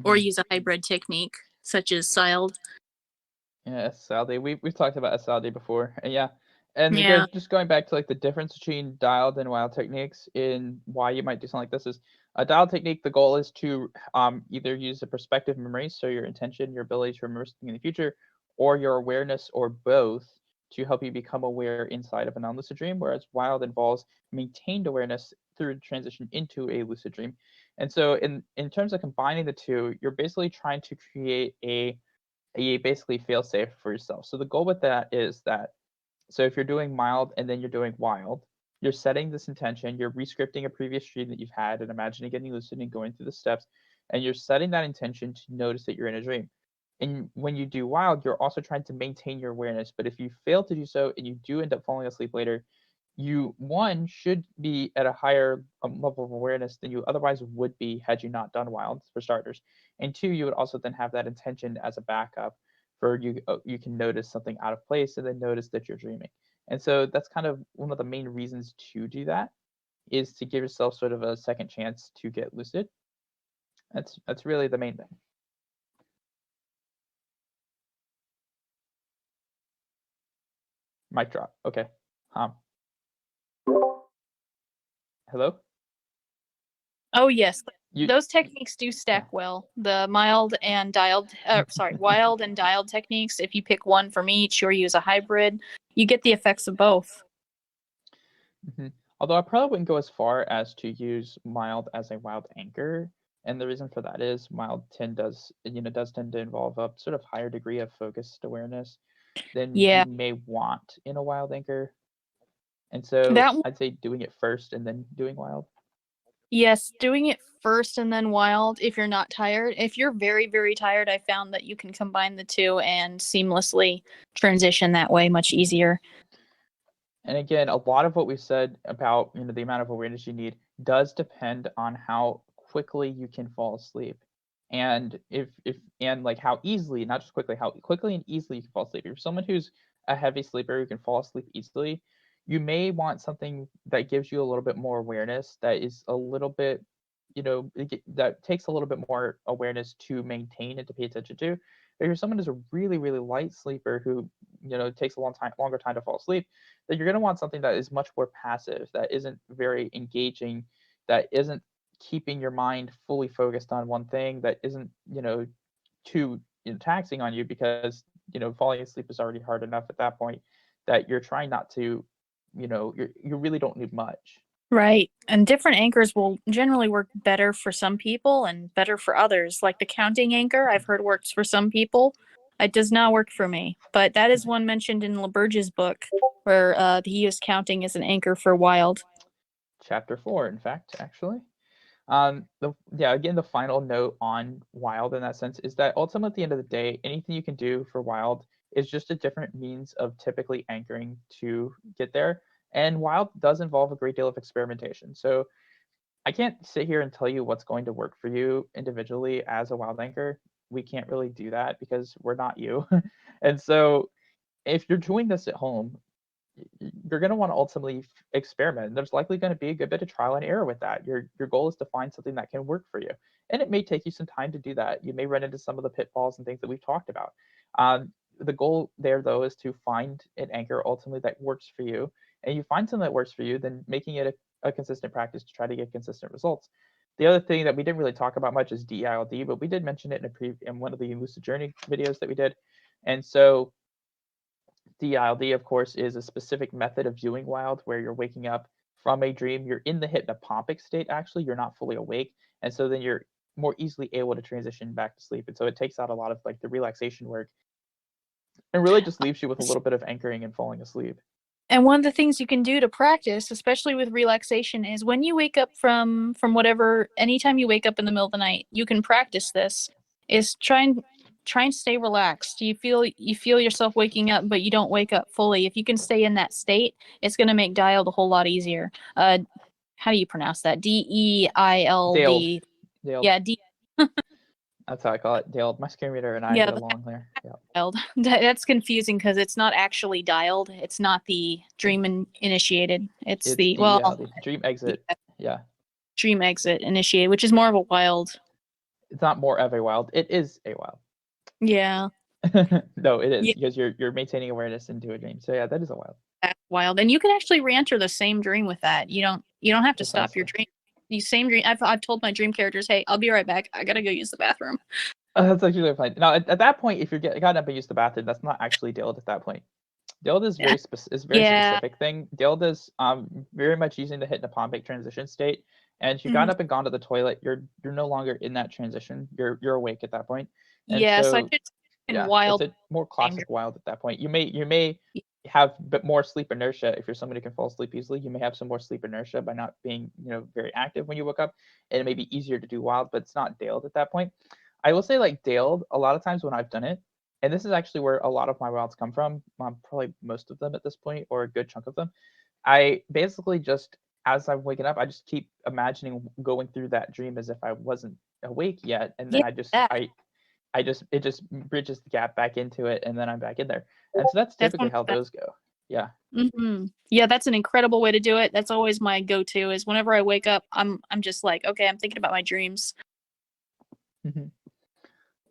or use a hybrid technique such as SealedOrion. Yeah, SealedOrion. We've talked about SealedOrion before. Yeah, And Yeah. again, just going back to like the difference between dialed and wild techniques in why you might do something like this is a dialed technique. The goal is to either use a perspective memory, so your intention, your ability to remember something in the future, or your awareness, or both, to help you become aware inside of a non-lucid dream. Whereas wild involves maintained awareness through transition into a lucid dream. And so, in terms of combining the two, you're basically trying to create a basically fail safe for yourself. So the goal with that is that, so if you're doing mild and then you're doing wild, you're setting this intention, you're rescripting a previous dream that you've had and imagining getting lucid and going through the steps, and you're setting that intention to notice that you're in a dream. And when you do wild, you're also trying to maintain your awareness. But if you fail to do so and you do end up falling asleep later, you, one, should be at a higher level of awareness than you otherwise would be had you not done wild, for starters. And two, you would also then have that intention as a backup for you. You can notice something out of place and then notice that you're dreaming. And so that's kind of one of the main reasons to do that, is to give yourself sort of a second chance to get lucid. That's really the main thing. Mic drop. Okay. Hello? Oh yes, You those techniques do stack well. The mild and dialed, wild and dialed techniques. If you pick one from each or use a hybrid, you get the effects of both. Mhm. Although I probably wouldn't go as far as to use mild as a wild anchor, and the reason for that is mild does tend to involve a sort of higher degree of focused awareness than you Yeah, may want in a wild anchor. And so that one. I'd say doing it first and then doing wild. Yes, doing it first and then wild if you're not tired. If you're very, very tired, I found that you can combine the two and seamlessly transition that way much easier. And again, a lot of what we said about the amount of awareness you need does depend on how quickly you can fall asleep, and if and like how easily, not just quickly, how quickly and easily you can fall asleep. If you're someone who's a heavy sleeper who can fall asleep easily, you may want something that gives you a little bit more awareness, that is a little bit, that takes a little bit more awareness to maintain and to pay attention to. If you're someone who's a really, really light sleeper who takes a longer time to fall asleep, that you're going to want something that is much more passive, that isn't very engaging, that isn't keeping your mind fully focused on one thing, that isn't too taxing on you, because falling asleep is already hard enough at that point, that you're trying not to, you really don't need much. Right. And different anchors will generally work better for some people and better for others. Like the counting anchor, I've heard works for some people. It does not work for me. But that is one mentioned in LeBurge's book, where he used counting as an anchor for wild. Chapter 4, in fact, actually. Again, the final note on wild in that sense is that ultimately at the end of the day, anything you can do for wild is just a different means of typically anchoring to get there. And wild does involve a great deal of experimentation. So I can't sit here and tell you what's going to work for you individually as a wild anchor. We can't really do that because we're not you. And so if you're doing this at home, you're going to want to ultimately experiment. There's likely going to be a good bit of trial and error with that. Your goal is to find something that can work for you, and it may take you some time to do that. You may run into some of the pitfalls and things that we've talked about. The goal there, though, is to find an anchor ultimately that works for you, and you find something that works for you, then making it a consistent practice to try to get consistent results. The other thing that we didn't really talk about much is DILD, but we did mention it in one of the Lucid Journey videos that we did. And so DILD, of course, is a specific method of viewing wild where you're waking up from a dream. You're in the hypnopompic state, actually. You're not fully awake. And so then you're more easily able to transition back to sleep. And so it takes out a lot of like the relaxation work and really just leaves you with a little bit of anchoring and falling asleep. And one of the things you can do to practice, especially with relaxation, is when you wake up from whatever, anytime you wake up in the middle of the night, you can practice this. Is try and stay relaxed. You feel yourself waking up, but you don't wake up fully. If you can stay in that state, it's going to make dialed a whole lot easier. How do you pronounce that? DEILD. Daled. Yeah, That's how I call it. Daled. My screen reader and I yeah, get along there. Yeah. dialed. That's confusing because it's not actually dialed. It's not the dream initiated. It's It's the the dream exit. Yeah. dream exit initiated, which is more of a wild. It's not more of a wild. It is a wild. Yeah. No, it is Yeah. because you're maintaining awareness into a dream. So yeah, that is a wild. That's wild. And you can actually re-enter the same dream with that. You don't have to stop your dream. The same dream. I've told my dream characters, hey, I'll be right back. I gotta go use the bathroom. That's actually fine. Now, at that point, if you're gotten up and used the bathroom, that's not actually Dilled at that point. Dilled is very specific thing. Dilled is very much using the hypnopompic transition state. And if you've gotten up and gone to the toilet, you're no longer in that transition. You're awake at that point. And so I yeah, wild. it's a more classic wild at that point. You may have a bit more sleep inertia. If you're somebody who can fall asleep easily, you may have some more sleep inertia by not being very active when you wake up, and it may be easier to do wild, but it's not Daled at that point. I will say, like, Daled, a lot of times when I've done it, and this is actually where a lot of my wilds come from, probably most of them at this point, or a good chunk of them. I basically just, as I'm waking up, I just keep imagining going through that dream as if I wasn't awake yet, and then it just bridges the gap back into it, and then I'm back in there. And so that's typically how those go. Yeah. Yeah, that's an incredible way to do it. That's always my go-to. Is whenever I wake up, I'm just like, okay, I'm thinking about my dreams.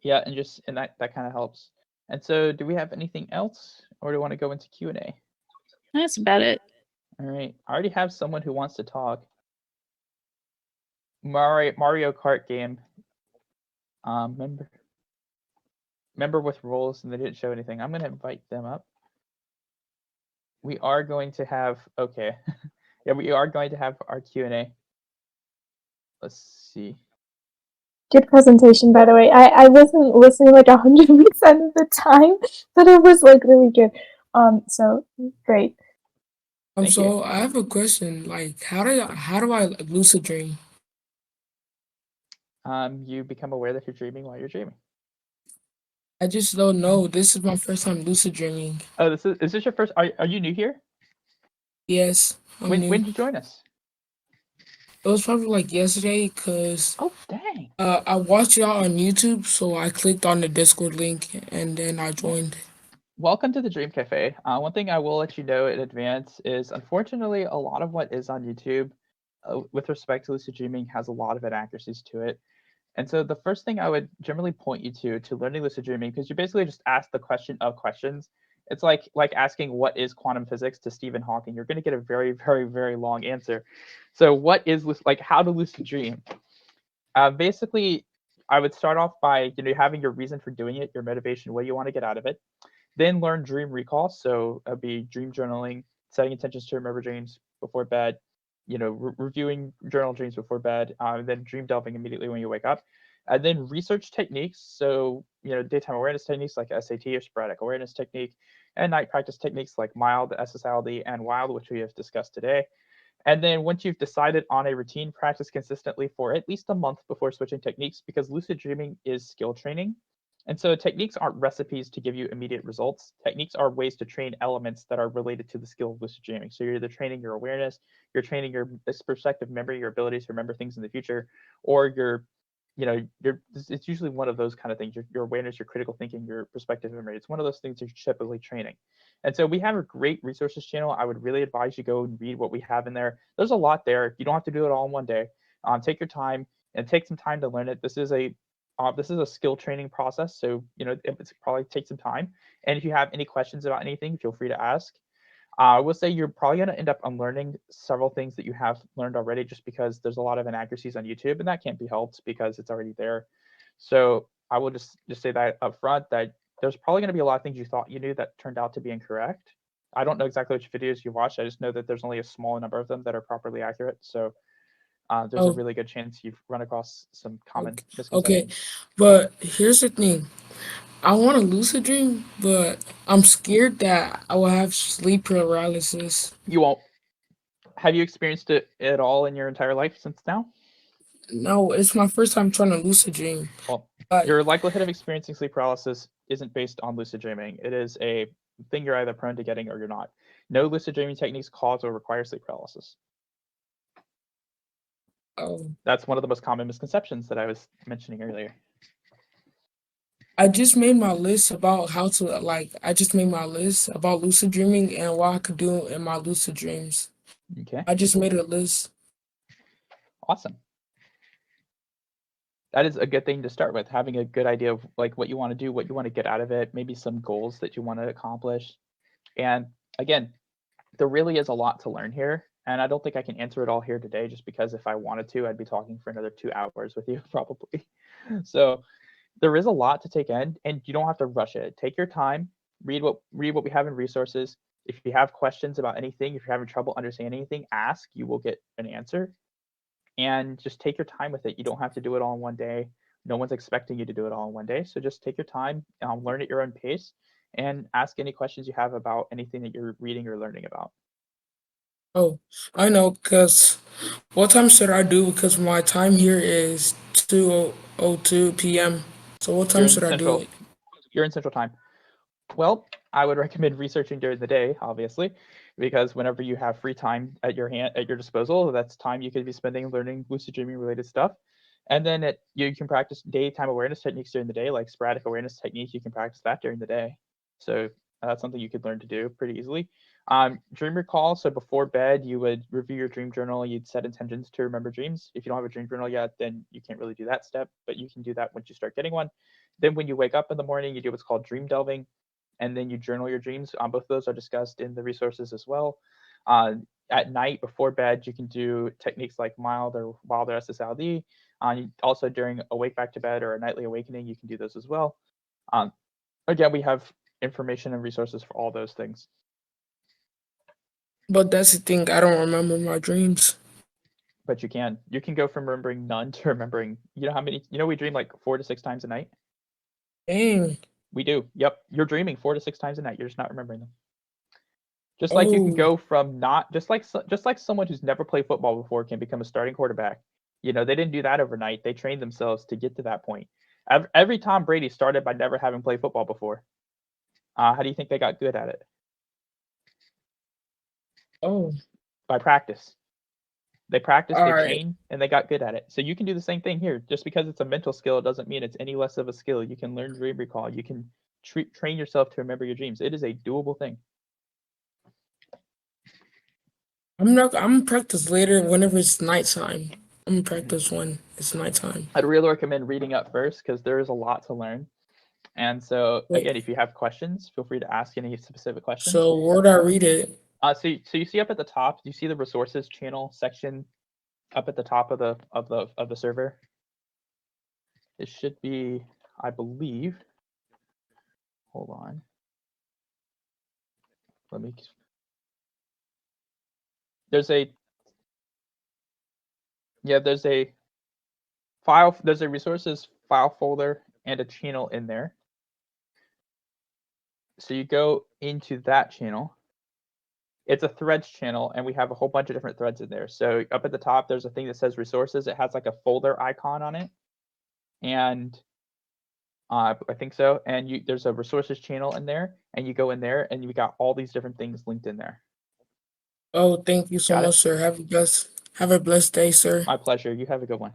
Yeah, and that kind of helps. And so, do we have anything else, or do you want to go into Q&A? That's about it. All right. I already have someone who wants to talk. Mario Kart game. Member with roles, and they didn't show anything. I'm going to invite them up. We are going to have we are going to have our Q&A. Let's see. Good presentation, by the way. I wasn't listening like 100% of the time, but it was like really good. So great. So I have a question. Like, how do I lucid dream? You become aware that you're dreaming while you're dreaming. I just don't know. This is my first time lucid dreaming. Oh, is this your first? Are you new here? Yes, I'm new. When did you join us? It was probably like yesterday, cause dang. I watched y'all on YouTube, so I clicked on the Discord link and then I joined. Welcome to the Dream Cafe. One thing I will let you know in advance is, unfortunately, a lot of what is on YouTube with respect to lucid dreaming has a lot of inaccuracies to it. And so the first thing I would generally point you to learning lucid dreaming, because you basically just ask the question of questions. It's like asking what is quantum physics to Stephen Hawking. You're going to get a very, very, very long answer. So what is how to lucid dream? Basically, I would start off by having your reason for doing it, your motivation, what you want to get out of it. Then learn dream recall. So be dream journaling, setting intentions to remember dreams before bed, reviewing journal dreams before bed, then dream delving immediately when you wake up. And then research techniques. So, daytime awareness techniques like SAT or sporadic awareness technique, and night practice techniques like mild, SSLD, and wild, which we have discussed today. And then once you've decided on a routine, practice consistently for at least a month before switching techniques, because lucid dreaming is skill training. And so techniques aren't recipes to give you immediate results. Techniques are ways to train elements that are related to the skill of lucid dreaming. So you're either training your awareness, you're training your perspective memory, your ability to remember things in the future, or it's usually one of those kind of things. Your awareness, your critical thinking, your perspective memory. It's one of those things you're typically training. And so we have a great resources channel. I would really advise you go and read what we have in there. There's a lot there. You don't have to do it all in one day. Take your time and take some time to learn it. This is a skill training process, so it's probably take some time. And if you have any questions about anything, feel free to ask. I will say you're probably going to end up unlearning several things that you have learned already, just because there's a lot of inaccuracies on YouTube, and that can't be helped because it's already there. So I will just say that up front, that there's probably going to be a lot of things you thought you knew that turned out to be incorrect. I don't know exactly which videos you watched. I just know that there's only a small number of them that are properly accurate. So there's a really good chance you've run across some common misconceptions. Okay, but here's the thing. I want to lucid dream, but I'm scared that I will have sleep paralysis. You won't. Have you experienced it at all in your entire life since now? No, it's my first time trying to lucid dream. Well, your likelihood of experiencing sleep paralysis isn't based on lucid dreaming. It is a thing you're either prone to getting or you're not. No lucid dreaming techniques cause or require sleep paralysis. That's one of the most common misconceptions that I was mentioning earlier. I just made my list about lucid dreaming and what I could do in my lucid dreams. Okay. I just made a list. Awesome. That is a good thing to start with, having a good idea of what you want to do, what you want to get out of it, maybe some goals that you want to accomplish. And again, there really is a lot to learn here, and I don't think I can answer it all here today, just because if I wanted to, I'd be talking for another 2 hours with you probably. So there is a lot to take in, and you don't have to rush it. Take your time, read what we have in resources. If you have questions about anything, if you're having trouble understanding anything, ask. You will get an answer, and just take your time with it. You don't have to do it all in one day. No one's expecting you to do it all in one day. So just take your time, learn at your own pace, and ask any questions you have about anything that you're reading or learning about. Oh, I know, because what time should I do? Because my time here is 2:02 p.m. So what time You're in should I do Central. it? You're in Central Time. Well, I would recommend researching during the day, obviously, because whenever you have free time at your disposal, that's time you could be spending learning lucid dreaming related stuff. And then you can practice daytime awareness techniques during the day, like sporadic awareness technique. You can practice that during the day. So that's something you could learn to do pretty easily. Dream recall. So before bed, you would review your dream journal. You'd set intentions to remember dreams. If you don't have a dream journal yet, then you can't really do that step, but you can do that once you start getting one. Then when you wake up in the morning, you do what's called dream delving, and then you journal your dreams. Both of those are discussed in the resources as well. At night before bed, you can do techniques like mild or wild SSLD. Also during awake back to bed or a nightly awakening, you can do those as well. Again, we have information and resources for all those things. But that's the thing, I don't remember my dreams. But you can go from remembering none to remembering, how many, we dream like 4 to 6 times a night. Dang. We do. Yep. You're dreaming 4 to 6 times a night. You're just not remembering them. Just like you can Oh, go from not just like someone who's never played football before can become a starting quarterback. They didn't do that overnight. They trained themselves to get to that point. Every Tom Brady started by never having played football before. How do you think they got good at it? oh, By practice. They practiced, all they right. trained, and they got good at it. So you can do the same thing here. Just because it's a mental skill, it doesn't mean it's any less of a skill. You can learn dream recall. You can train yourself to remember your dreams. It is a doable thing. I'm gonna practice later whenever it's nighttime. I'm gonna practice when it's nighttime. I'd really recommend reading up first because there is a lot to learn. And so Wait, again, if you have questions, feel free to ask any specific questions. so where'd I read it? So you see up at the top, you see the resources channel section up at the top of the server. It should be, I believe. Hold on. There's a file. There's a resources file folder and a channel in there. So you go into that channel. It's a threads channel, and we have a whole bunch of different threads in there. So up at the top, there's a thing that says resources. It has like a folder icon on it, and I think so. And there's a resources channel in there, and you go in there, and you got all these different things linked in there. Oh, thank you so much, sir. Have a blessed day, sir. My pleasure. You have a good one.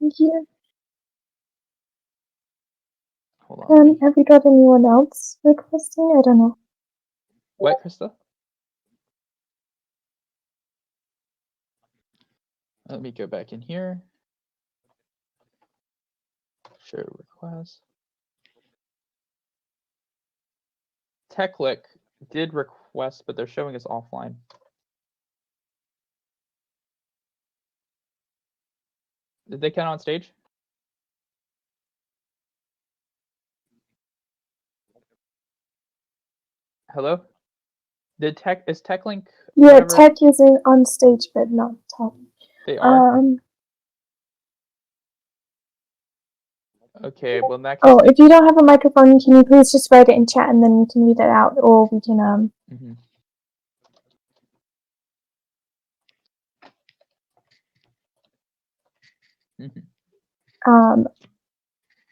Thank you. Hold on. Have we got anyone else requesting? I don't know. What, Krista? Let me go back in here. Show request. TechLick did request, but they're showing us offline. Did they count on stage? Hello? Is TechLink? Yeah, whatever? Tech is on stage, but not talking. They are? Okay, well in that case. Oh, if you don't have a microphone, can you please just write it in chat and then we can read it out, or we can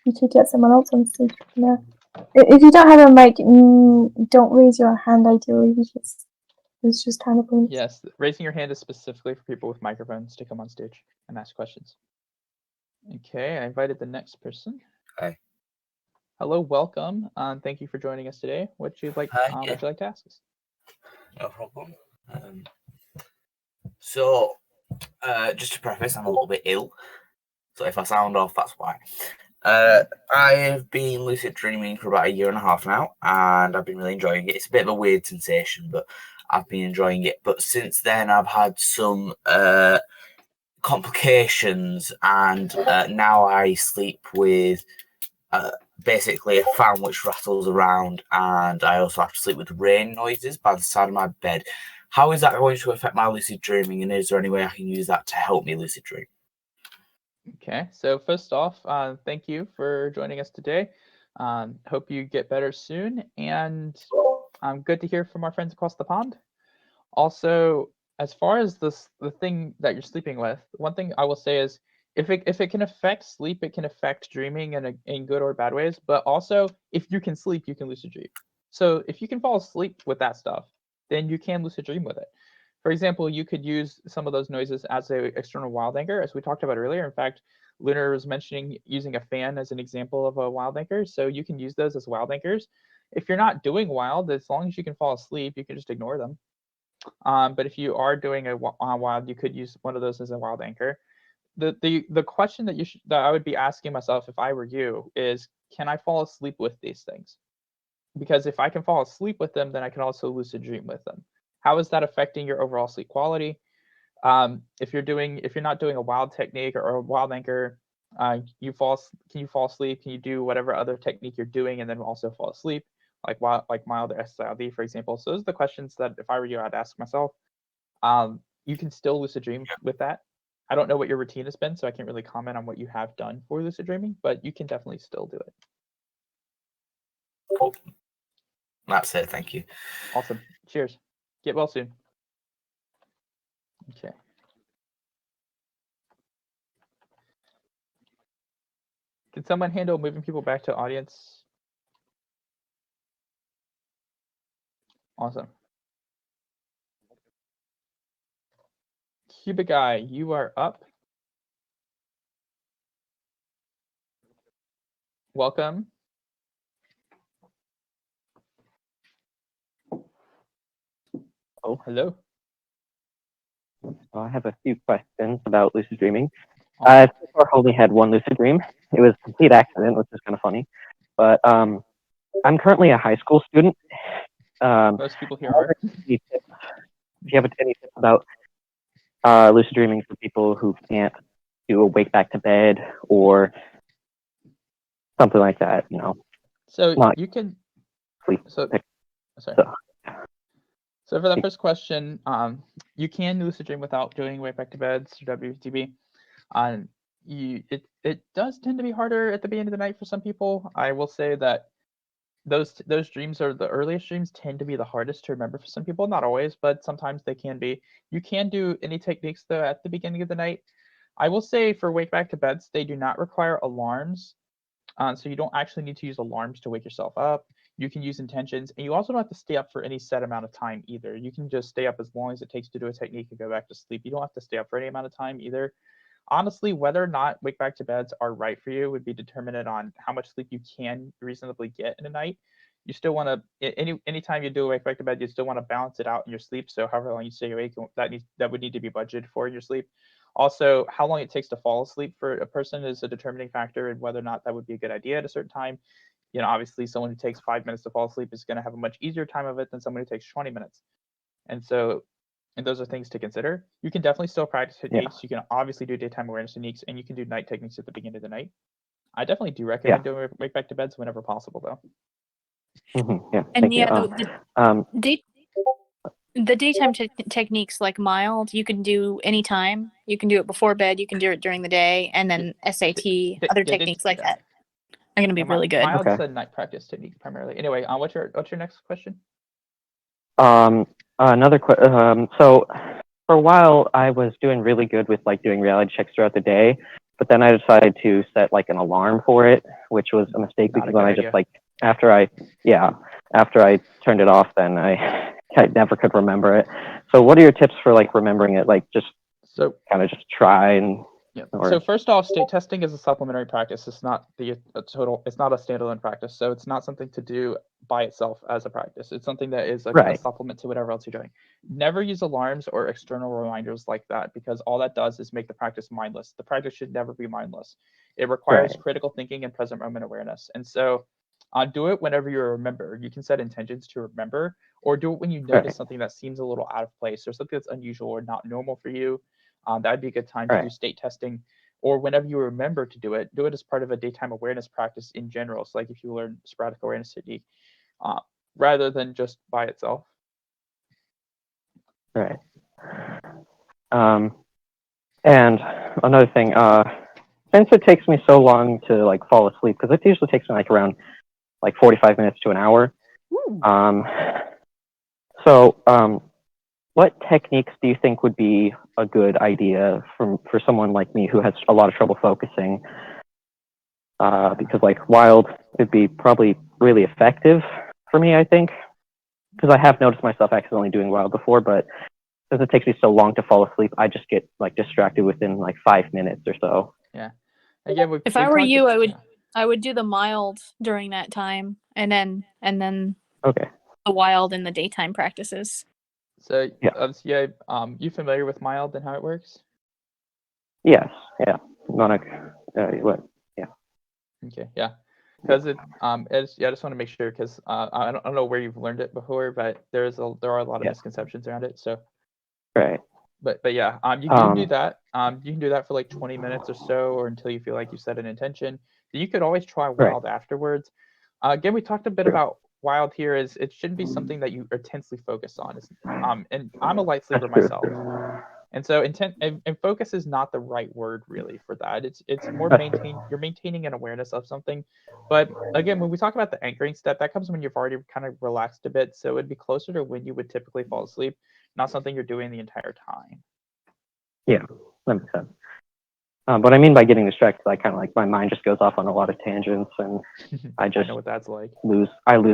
you could get someone else on stage. Yeah. If you don't have a mic, don't raise your hand ideally, because it's just kind of pointless. Yes, raising your hand is specifically for people with microphones to come on stage and ask questions. Okay, I invited the next person. Hi. Hello, welcome. Thank you for joining us today. What would you like to ask us? No problem. So, just to preface, I'm a little bit ill. So if I sound off, that's why. I've been lucid dreaming for about 1.5 years now, and I've been really enjoying it. It's a bit of a weird sensation, but I've been enjoying it. But since then, I've had some complications, and now I sleep with basically a fan which rattles around, and I also have to sleep with rain noises by the side of my bed. How is that going to affect my lucid dreaming, and is there any way I can use that to help me lucid dream? Okay, so first off, thank you for joining us today. Hope you get better soon, and good to hear from our friends across the pond. Also, as far as the thing that you're sleeping with, one thing I will say is if it can affect sleep, it can affect dreaming in good or bad ways. But also, if you can sleep, you can lucid dream. So if you can fall asleep with that stuff, then you can lucid dream with it. For example, you could use some of those noises as an external wild anchor, as we talked about earlier. In fact, Lunar was mentioning using a fan as an example of a wild anchor. So you can use those as wild anchors. If you're not doing wild, as long as you can fall asleep, you can just ignore them. But if you are doing a wild, you could use one of those as a wild anchor. The question that I would be asking myself if I were you is, can I fall asleep with these things? Because if I can fall asleep with them, then I can also lucid dream with them. How is that affecting your overall sleep quality? If you're not doing a wild technique or a wild anchor, can you fall asleep? Can you do whatever other technique you're doing and then also fall asleep? Like mild or SILD, for example. So those are the questions that if I were you, I'd ask myself. You can still lucid dream with that. I don't know what your routine has been, so I can't really comment on what you have done for lucid dreaming, but you can definitely still do it. Cool. That's it. Thank you. Awesome. Cheers. Get well soon. Okay. Can someone handle moving people back to audience? Awesome. Cubic Eye, you are up. Welcome. Oh, hello. I have a few questions about lucid dreaming. So far, only had one lucid dream. It was a complete accident, which is kind of funny. But I'm currently a high school student. Most people here are. If you have any tips about lucid dreaming for people who can't do a wake back to bed or something like that, So not you can. sleep. Sorry. So for that first question, you can lucid dream without doing wake back to beds or WTB. It does tend to be harder at the beginning of the night for some people. I will say that those dreams are the earliest dreams tend to be the hardest to remember for some people. Not always, but sometimes they can be. You can do any techniques though at the beginning of the night. I will say for wake back to beds, they do not require alarms. So you don't actually need to use alarms to wake yourself up. You can use intentions, and you also don't have to stay up for any set amount of time either. You can just stay up as long as it takes to do a technique and go back to sleep. You don't have to stay up for any amount of time either. Honestly, whether or not wake back to beds are right for you would be determined on how much sleep you can reasonably get in a night. You still want to anytime you do a wake back to bed, you still want to balance it out in your sleep. So however long you stay awake, that would need to be budgeted for in your sleep. Also, how long it takes to fall asleep for a person is a determining factor in whether or not that would be a good idea at a certain time. Obviously someone who takes 5 minutes to fall asleep is going to have a much easier time of it than someone who takes 20 minutes. And those are things to consider. You can definitely still practice techniques. You can obviously do daytime awareness techniques, and you can do night techniques at the beginning of the night. I definitely do recommend doing wake back to beds whenever possible, though. And the daytime techniques like mild, you can do anytime. You can do it before bed. You can do it during the day, and then SAT, other techniques like that are going to be really good. Mild's a night practice technique primarily. Anyway, what's your next question? Another question. So for a while, I was doing really good with doing reality checks throughout the day, but then I decided to set an alarm for it, which was a mistake because then I just after I turned it off, then I never could remember it. So what are your tips for remembering it? Just kind of just try and Yeah. Or- So first off, state testing is a supplementary practice. It's not it's not a standalone practice. So it's not something to do by itself as a practice. It's something that is a Right. supplement to whatever else you're doing. Never use alarms or external reminders like that, because all that does is make the practice mindless. The practice should never be mindless. It requires Right. critical thinking and present moment awareness. And so do it whenever you remember. You can set intentions to remember, or do it when you notice Right. something that seems a little out of place or something that's unusual or not normal for you. That'd be a good time to do Right. state testing, or whenever you remember to do it as part of a daytime awareness practice in general. So like if you learn sporadic awareness technique, rather than just by itself. Right. And another thing, since it takes me so long to like fall asleep, because it usually takes me like around like 45 minutes to an hour. What techniques do you think would be a good idea for someone like me who has a lot of trouble focusing? Because like wild would be probably really effective for me, I think, because I have noticed myself accidentally doing wild before, but since it takes me so long to fall asleep, I just get like distracted within like 5 minutes or so. Yeah. Again, If I were you, I would do the mild during that time, and then Okay. the wild in the daytime practices. So Yeah. You familiar with mild and how it works? Yes. Yeah. What? Yeah. Okay. Yeah. Because I just want to make sure, because I don't know where you've learned it before, but there are a lot of misconceptions around it. So. Right. But yeah, you can do that. You can do that for like 20 minutes or so, or until you feel like you set an intention. You could always try wild afterwards. Again, we talked a bit about wild here. Is it shouldn't be something that you intensely focus on. And I'm a light sleeper myself, and so intent and focus is not the right word really for that. It's more you're maintaining an awareness of something. But again, when we talk about the anchoring step, that comes when you've already kind of relaxed a bit. So it'd be closer to when you would typically fall asleep, not something you're doing the entire time. Yeah, that makes sense. What I mean by getting distracted, I kind of like my mind just goes off on a lot of tangents, and I just know what that's like. lose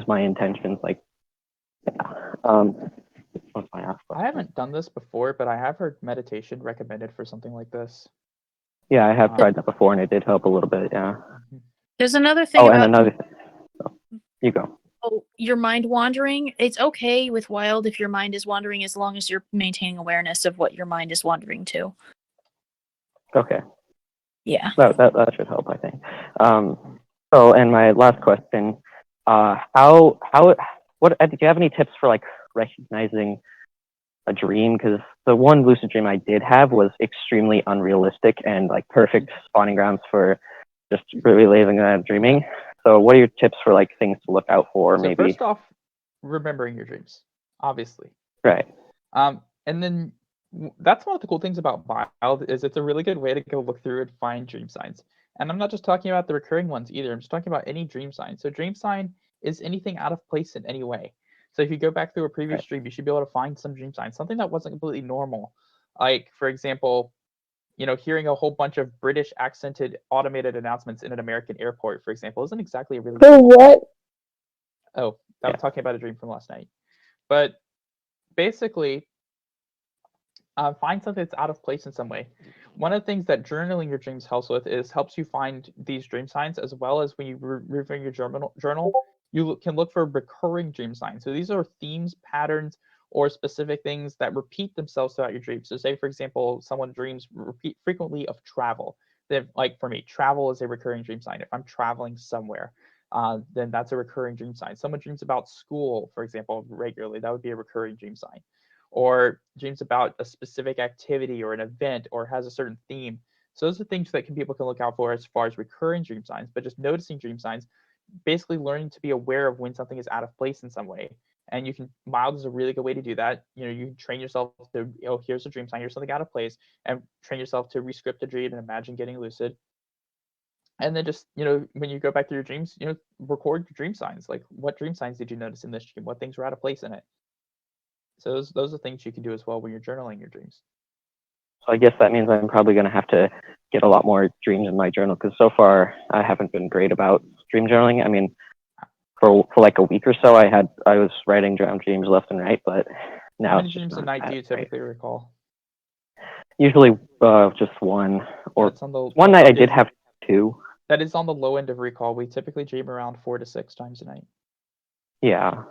my intentions. Like, what's my last question? I haven't done this before, but I have heard meditation recommended for something like this. Yeah, I have tried that before, and it did help a little bit. Yeah. There's another thing. And another thing. Oh, you go. Oh, your mind wandering. It's okay with wild if your mind is wandering, as long as you're maintaining awareness of what your mind is wandering to. Okay. Yeah. That should help, I think. And my last question, do you have any tips for like recognizing a dream? Because the one lucid dream I did have was extremely unrealistic and like perfect spawning grounds for just reliving that dreaming. So what are your tips for like things to look out for? So maybe first off, remembering your dreams, obviously. Right. And then that's one of the cool things about wild is it's a really good way to go look through and find dream signs. And I'm not just talking about the recurring ones either. I'm just talking about any dream sign. So dream sign is anything out of place in any way. So if you go back through a previous dream, you should be able to find some dream sign, something that wasn't completely normal. Like, for example, hearing a whole bunch of British accented automated announcements in an American airport, for example, isn't exactly a really what? Oh, I was talking about a dream from last night. But basically, find something that's out of place in some way. One of the things that journaling your dreams helps you find these dream signs, as well as when you review your journal, you can look for recurring dream signs. So these are themes, patterns, or specific things that repeat themselves throughout your dreams. So say, for example, someone dreams frequently of travel. Then, like for me, travel is a recurring dream sign. If I'm traveling somewhere, then that's a recurring dream sign. Someone dreams about school, for example, regularly. That would be a recurring dream sign. Or dreams about a specific activity or an event, or has a certain theme. So those are things that people can look out for as far as recurring dream signs. But just noticing dream signs, basically learning to be aware of when something is out of place in some way. And mild is a really good way to do that. You can train yourself to, here's a dream sign, here's something out of place, and train yourself to re-script a dream and imagine getting lucid. And then just, when you go back to your dreams, record your dream signs. Like, what dream signs did you notice in this dream? What things were out of place in it? So those are things you can do as well when you're journaling your dreams. So I guess that means I'm probably going to have to get a lot more dreams in my journal, because so far I haven't been great about dream journaling. I mean, for like a week or so, I was writing down dreams left and right, but now how many dreams a night do you typically recall? Usually just one Or It's on the one night I did have 2. That is on the low end of recall. We typically dream around 4 to 6 times a night. Yeah.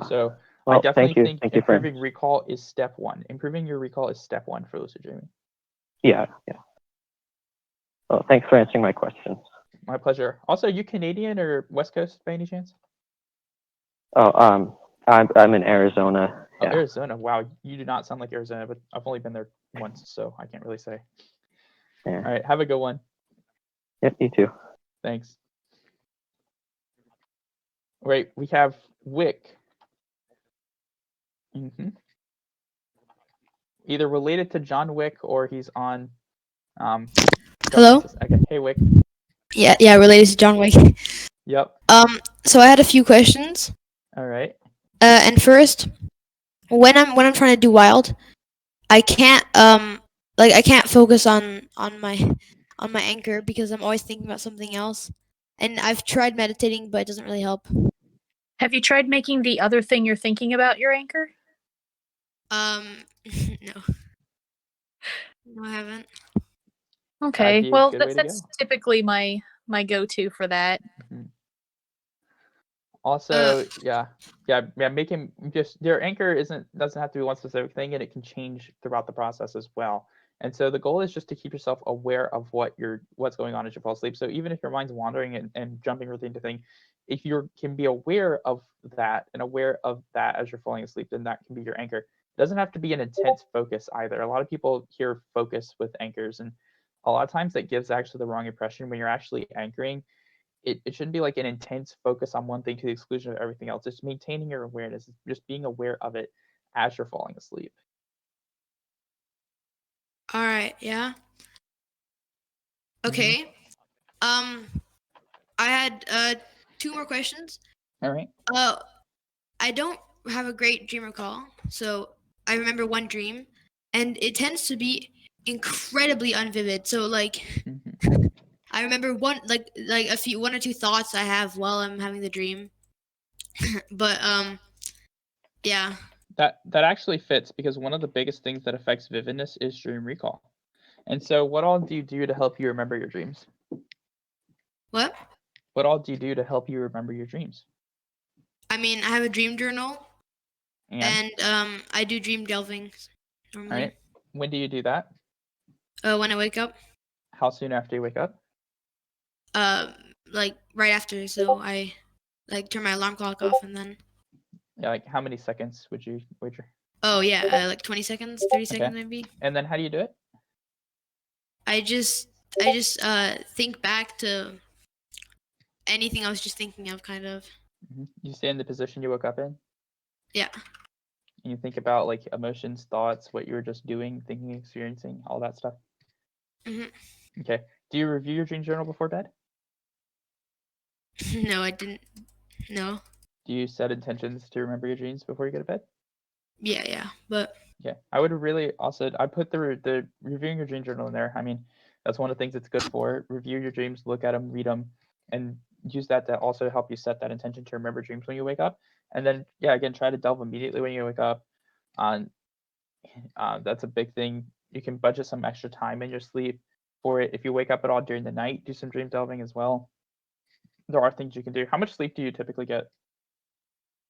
So Well, I definitely thank you. think Thank you, friend. improving recall is step 1. Improving your recall is step 1 for lucid dreaming. Yeah. Well, thanks for answering my questions. My pleasure. Also, are you Canadian or West Coast by any chance? Oh, I'm in Arizona. Oh, Yeah. Arizona. Wow, you do not sound like Arizona, but I've only been there once, so I can't really say. Yeah. All right, have a good one. Yep, you too. Thanks. Wait, we have Wick. Either related to John Wick or he's on. Hello? Okay, hey Wick. Yeah, related to John Wick. Yep. So I had a few questions. All right. And first, when I'm trying to do wild, I can't I can't focus on my anchor because I'm always thinking about something else. And I've tried meditating, but it doesn't really help. Have you tried making the other thing you're thinking about your anchor? No. No, I haven't. Okay, be a well good way to that's go. typically my go-to for that. Also, yeah, making just your anchor doesn't have to be one specific thing, and it can change throughout the process as well. And so the goal is just to keep yourself aware of what's going on as you fall asleep. So even if your mind's wandering and jumping from thing to thing, if you can be aware of that and aware of that as you're falling asleep, then that can be your anchor. It doesn't have to be an intense focus either. A lot of people hear focus with anchors, and a lot of times that gives actually the wrong impression. When you're actually anchoring, it shouldn't be like an intense focus on one thing to the exclusion of everything else. It's maintaining your awareness, just being aware of it as you're falling asleep. All right, yeah. Okay. I had 2 more questions. All right. I don't have a great dream recall, so I remember one dream, and it tends to be incredibly unvivid. So like, I remember one or two thoughts I have while I'm having the dream, but yeah. That actually fits because one of the biggest things that affects vividness is dream recall. And so, what all do you do to help you remember your dreams? What? What all do you do to help you remember your dreams? I mean, I have a dream journal, and I do dream delving normally. All right. When do you do that? When I wake up. How soon after you wake up? Like right after. So I like turn my alarm clock off and then. Yeah, like how many seconds would you wager? Oh yeah, like 20 seconds, 30 seconds maybe. And then how do you do it? I just think back to anything I was just thinking of, kind of. You stay in the position you woke up in? Yeah. And you think about like emotions, thoughts, what you were just doing, thinking, experiencing, all that stuff. Okay. Do you review your dream journal before bed? No, I didn't. No. Do you set intentions to remember your dreams before you go to bed? Yeah, but. Yeah, I would really also. I put the reviewing your dream journal in there. I mean, that's one of the things it's good for. Review your dreams, look at them, read them, and use that to also help you set that intention to remember dreams when you wake up. And then, yeah, again, try to delve immediately when you wake up. That's a big thing. You can budget some extra time in your sleep for it. If you wake up at all during the night, do some dream delving as well. There are things you can do. How much sleep do you typically get?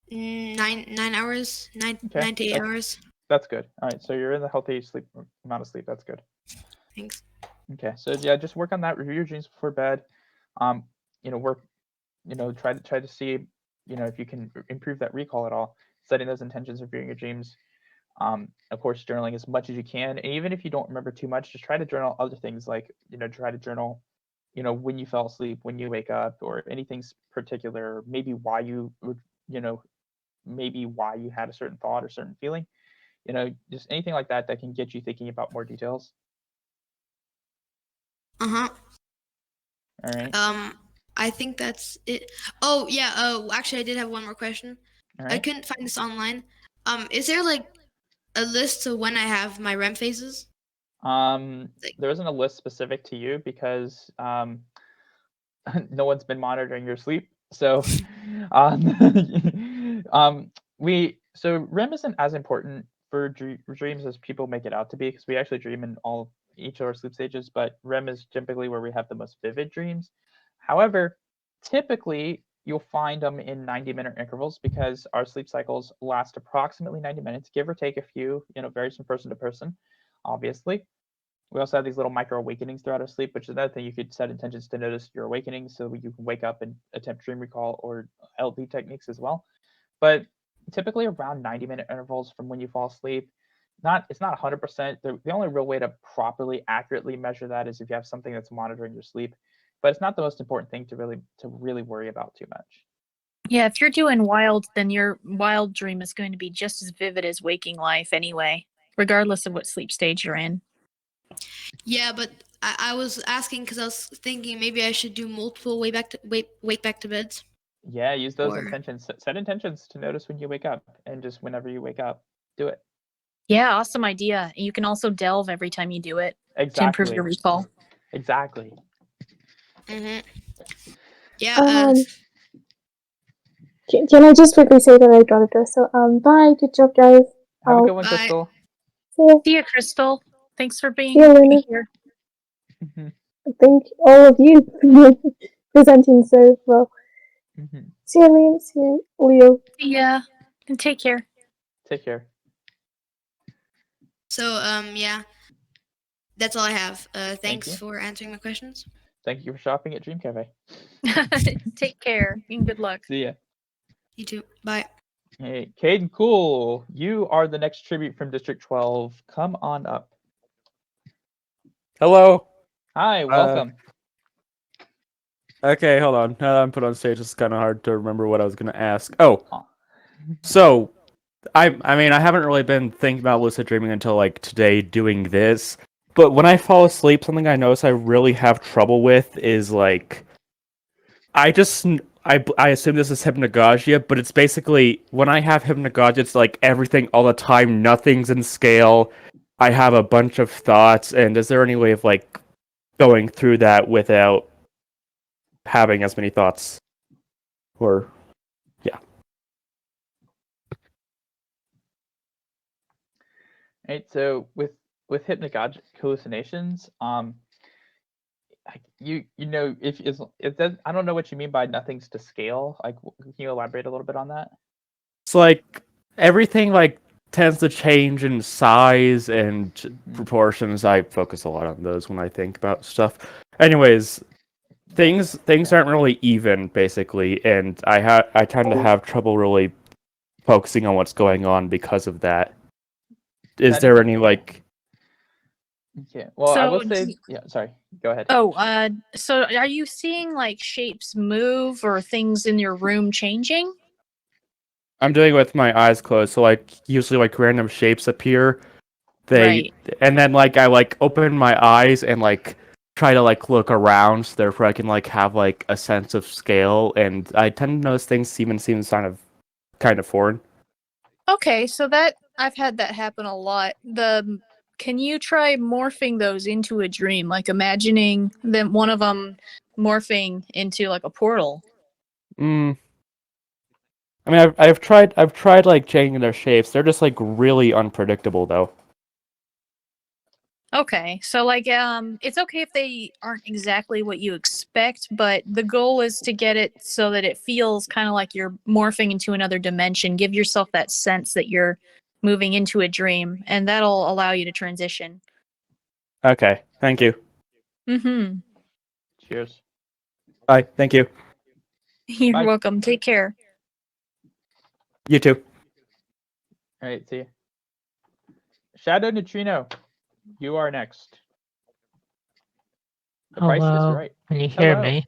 9 hours, 9 to 8 hours. That's good. All right, so you're in the healthy sleep amount of sleep. That's good. Thanks. Okay, so yeah, just work on that. Review your dreams before bed. Try to see, if you can improve that recall at all. Setting those intentions, reviewing your dreams. Of course, journaling as much as you can. And even if you don't remember too much, just try to journal other things like, try to journal, when you fell asleep, when you wake up, or anything particular, maybe why you would, maybe why you had a certain thought or certain feeling. Just anything like that can get you thinking about more details. All right. I think that's it. Oh yeah. Actually, I did have one more question. Right. I couldn't find this online. Is there like a list of when I have my REM phases? There isn't a list specific to you because no one's been monitoring your sleep. So, so REM isn't as important for dreams as people make it out to be, because we actually dream in all each of our sleep stages, but REM is typically where we have the most vivid dreams. However, typically you'll find them in 90-minute intervals because our sleep cycles last approximately 90 minutes, give or take a few, varies from person to person, obviously. We also have these little micro awakenings throughout our sleep, which is another thing. You could set intentions to notice your awakenings so you can wake up and attempt dream recall or LD techniques as well. But typically around 90-minute intervals from when you fall asleep. It's not 100%. The only real way to properly, accurately measure that is if you have something that's monitoring your sleep. But it's not the most important thing to really worry about too much. Yeah, if you're doing wild, then your wild dream is going to be just as vivid as waking life anyway, regardless of what sleep stage you're in. Yeah, but I was asking because I was thinking maybe I should do multiple wake back to beds. Yeah, use those intentions. Set intentions to notice when you wake up, and just whenever you wake up, do it. Yeah, awesome idea. You can also delve every time you do it to improve your recall. Exactly. Mm-hmm. Yeah. Can I just quickly say that I gotta go? So bye. Good job, guys. Have a good one, Crystal. See ya, Crystal. Thanks for being here. Thank all of you for presenting so well. See you, Liam. See you, Leo. Yeah, and take care. Take care. So yeah, that's all I have. Thanks for answering my questions. Thank you for shopping at Dream Cafe. Take care and good luck. See ya. You too. Bye. Hey, Caden Cool, you are the next tribute from District 12. Come on up. Hello. Hi, welcome. Okay, hold on. Now that I'm put on stage, it's kind of hard to remember what I was going to ask. Oh, so I mean, I haven't really been thinking about lucid dreaming until like today doing this. But when I fall asleep, something I notice I really have trouble with is like, I assume this is hypnagogia, but it's basically when I have hypnagogia, it's like everything all the time, nothing's in scale. I have a bunch of thoughts, and is there any way of like going through that without having as many thoughts? Or yeah. Right, so with hypnagogic hallucinations, you know if it does, I don't know what you mean by nothing's to scale. Like, can you elaborate a little bit on that? It's like everything like tends to change in size and proportions. I focus a lot on those when I think about stuff. Anyways, things aren't really even basically, and I tend to have trouble really focusing on what's going on because of that. Is there any like? Yeah. Well, I will say. Yeah. Sorry. Go ahead. Oh, so are you seeing like shapes move or things in your room changing? I'm doing it with my eyes closed, so like usually like random shapes appear. And then like I like open my eyes and like try to like look around, so therefore I can like have like a sense of scale, and I tend to notice things even seem kind of foreign. Okay, so that I've had that happen a lot. Can you try morphing those into a dream, like imagining them one of them morphing into like a portal? I mean, I've tried like changing their shapes. They're just like really unpredictable though. Okay, so like it's okay if they aren't exactly what you expect, but the goal is to get it so that it feels kind of like you're morphing into another dimension. Give yourself that sense that you're moving into a dream, and that'll allow you to transition. Okay, thank you. Mm-hmm. Cheers. Bye, thank you. You're welcome. Take care. You too. All right, see you. Shadow Neutrino, you are next. The price is right. Can you hear me?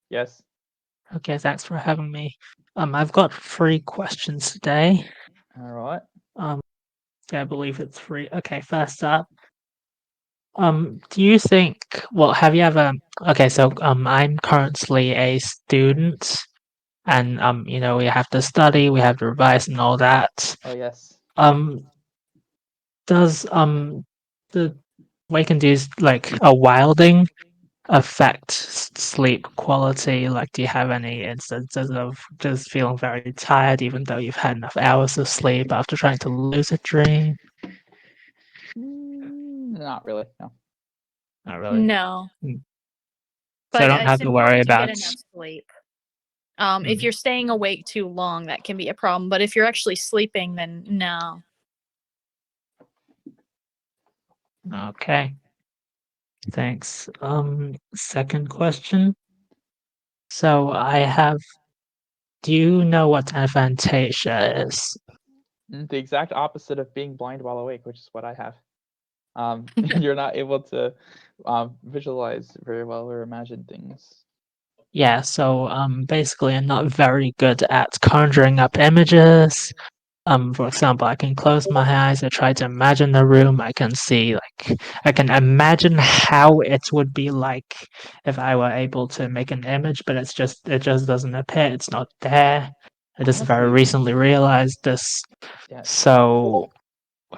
Yes. Okay, thanks for having me. I've got 3 questions today. All right. Yeah, I believe it's 3. Okay, first up, do you think? Well, have you ever? Okay, so I'm currently a student, and you know, we have to study, we have to revise, and all that. Oh yes. Does the wake and do's like a wilding affect sleep quality? Like, do you have any instances of just feeling very tired even though you've had enough hours of sleep after trying to lucid dream? Not really, no. Not really. No. So But I don't have it's to worry important to about. get enough sleep. If Mm. you're staying awake too long, that can be a problem. But if you're actually sleeping, then no. Okay. Thanks. Second question. So I have. Do you know what aphantasia is? The exact opposite of being blind while awake, which is what I have. You're not able to visualize very well or imagine things. Yeah, so basically I'm not very good at conjuring up images. For example, I can close my eyes, I try to imagine the room, I can see I can imagine how it would be like if I were able to make an image, but it just doesn't appear, it's not there. I just very Honestly, recently realized this. yeah. So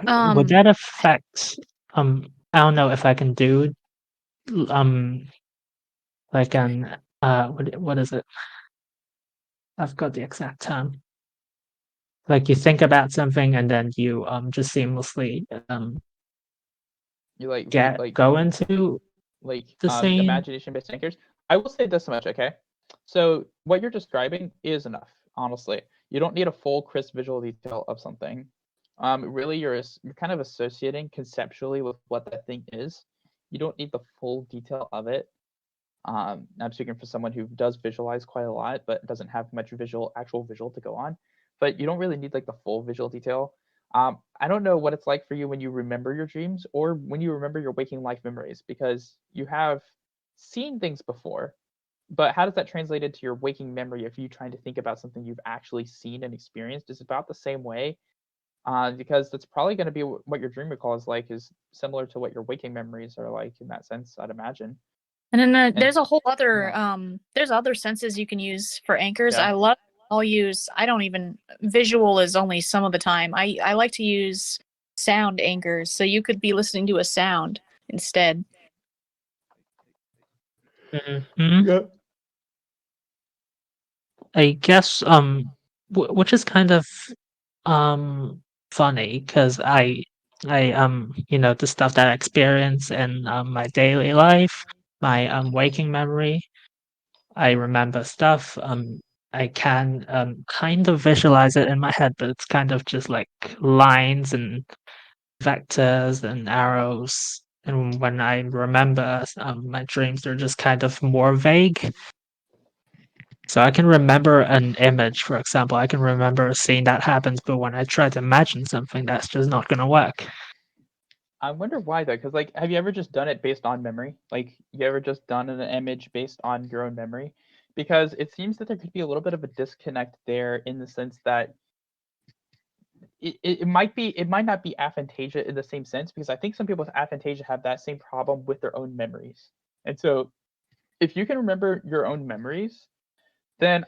would that affect I don't know if I can do like an what is it? I've got the exact term. Like you think about something and then you just seamlessly You go into the scene. imagination-based anchors. I will say this much, okay? So what you're describing is enough, honestly. You don't need a full crisp visual detail of something. Really, you're kind of associating conceptually with what that thing is. You don't need the full detail of it. I'm speaking for someone who does visualize quite a lot, but doesn't have much actual visual to go on. But you don't really need like the full visual detail. I don't know what it's like for you when you remember your dreams or when you remember your waking life memories, because you have seen things before, but how does that translate into your waking memory if you're trying to think about something you've actually seen and experienced? It's about the same way, because that's probably going to be what your dream recall is like, is similar to what your waking memories are like in that sense, I'd imagine. And then there's a whole other there's other senses you can use for anchors. Yeah. I don't even, visual is only some of the time. I like to use sound anchors, so you could be listening to a sound instead. Mm-hmm. Yeah. I guess which is kind of funny because I the stuff that I experience in my daily life, my waking memory, I remember stuff. I can kind of visualize it in my head, but it's kind of just like lines and vectors and arrows. And when I remember my dreams, they're just kind of more vague. So I can remember an image, for example. I can remember a scene that happens, but when I try to imagine something, that's just not going to work. I wonder why though, because like, have you ever just done it based on memory? Like, you ever just done an image based on your own memory? Because it seems that there could be a little bit of a disconnect there, in the sense that it might not be aphantasia in the same sense, because I think some people with aphantasia have that same problem with their own memories. And so if you can remember your own memories, then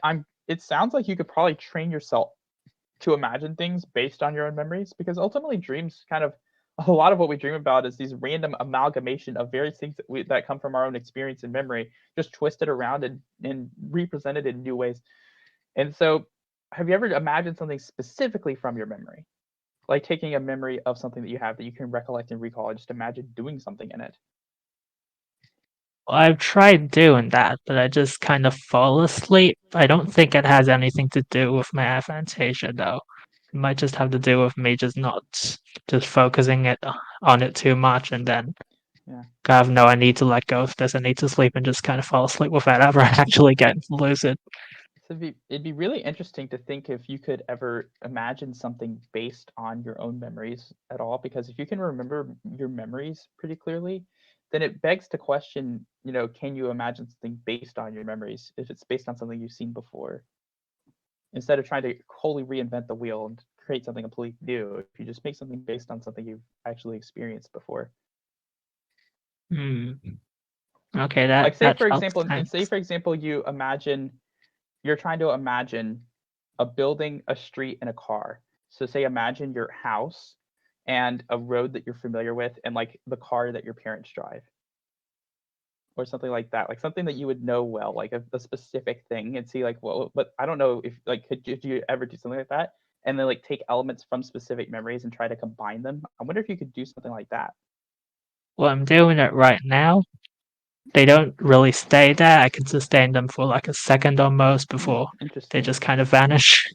it sounds like you could probably train yourself to imagine things based on your own memories, because ultimately dreams kind of, a lot of what we dream about is these random amalgamation of various things that come from our own experience and memory, just twisted around and represented in new ways. And so have you ever imagined something specifically from your memory, like taking a memory of something that you have that you can recollect and recall, and just imagine doing something in it? Well, I've tried doing that, but I just kind of fall asleep. I don't think it has anything to do with my aphantasia, though. It might just have to do with me just focusing on it too much, and then kind of know I need to let go of this. I need to sleep, and just kind of fall asleep without ever actually getting lucid. So it'd be really interesting to think if you could ever imagine something based on your own memories at all, because if you can remember your memories pretty clearly, then it begs to question, can you imagine something based on your memories if it's based on something you've seen before? Instead of trying to wholly reinvent the wheel and create something completely new, if you just make something based on something you've actually experienced before. Okay, that like say that for helps. example, and say Thanks. for example, you're trying to imagine a building, a street, and a car. So say imagine your house and a road that you're familiar with, and like the car that your parents drive, or something like that, like something that you would know well, like a specific thing, and see like, well, but I don't know if like, could you ever do something like that, and then like take elements from specific memories and try to combine them? I wonder if you could do something like that. I'm doing it right now. They don't really stay there. I can sustain them for like a second almost before they Interesting. just kind of vanish.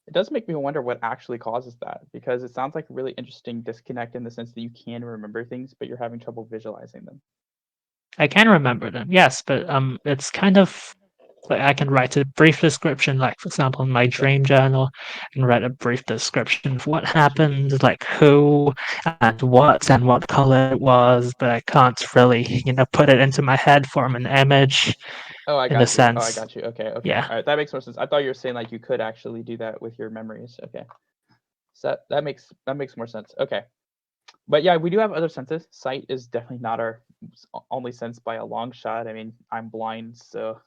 It does make me wonder what actually causes that, because it sounds like a really interesting disconnect in the sense that you can remember things, but you're having trouble visualizing them. I can remember them, yes, but it's kind of like I can write a brief description, like for example, in my dream journal, I can write a brief description of what happened, like who and what color it was, but I can't really, put it into my head, form an image. Oh, I in got a you. sense. Oh, I got you. Okay. Yeah. All right, that makes more sense. I thought you were saying like you could actually do that with your memories. Okay. So that makes more sense. Okay. But yeah, we do have other senses. Sight is definitely not our only sense by a long shot. I mean, I'm blind, so.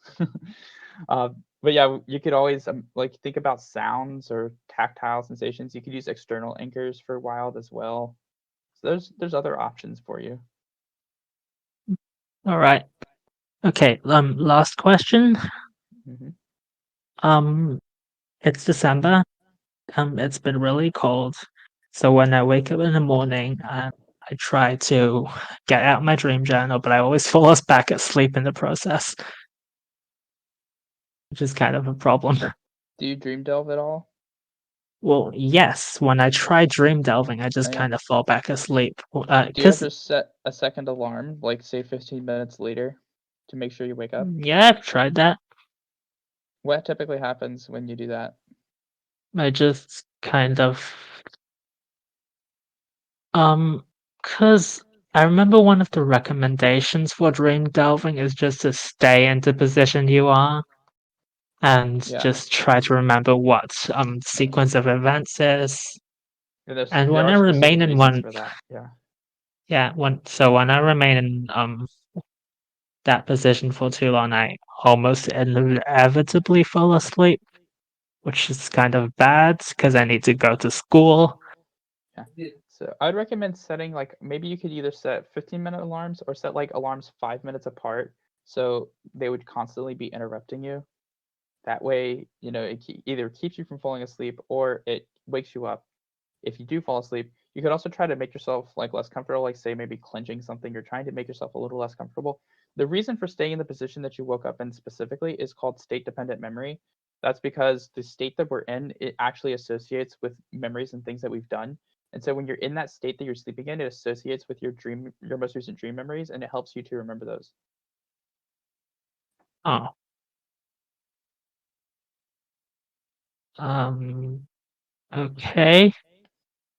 But yeah, you could always like think about sounds or tactile sensations. You could use external anchors for wild as well. So there's other options for you. All right. Okay. Last question. Mm-hmm. It's December. It's been really cold. So when I wake up in the morning, I try to get out my dream journal, but I always fall back asleep in the process, which is kind of a problem. Do you dream delve at all? Well, yes. When I try dream delving, I just Oh, yeah. kind of fall back asleep. Do you ever set a second alarm, like say 15 minutes later, to make sure you wake up? Yeah, I've tried that. What typically happens when you do that? I just kind of because I remember one of the recommendations for dream delving is just to stay in the position you are and just try to remember what sequence of events is. And when I remain in one for that. Yeah. Yeah, when I remain in that position for too long, I almost inevitably fall asleep, which is kind of bad because I need to go to school. Yeah. So I'd recommend setting like maybe you could either set 15-minute alarms or set like alarms 5 minutes apart, so they would constantly be interrupting you. That way, it either keeps you from falling asleep or it wakes you up. If you do fall asleep, you could also try to make yourself like less comfortable, like say maybe clenching something. You're trying to make yourself a little less comfortable. The reason for staying in the position that you woke up in specifically is called state-dependent memory. That's because the state that we're in, it actually associates with memories and things that we've done. And so when you're in that state that you're sleeping in, it associates with your most recent dream memories, and it helps you to remember those. Oh. Okay.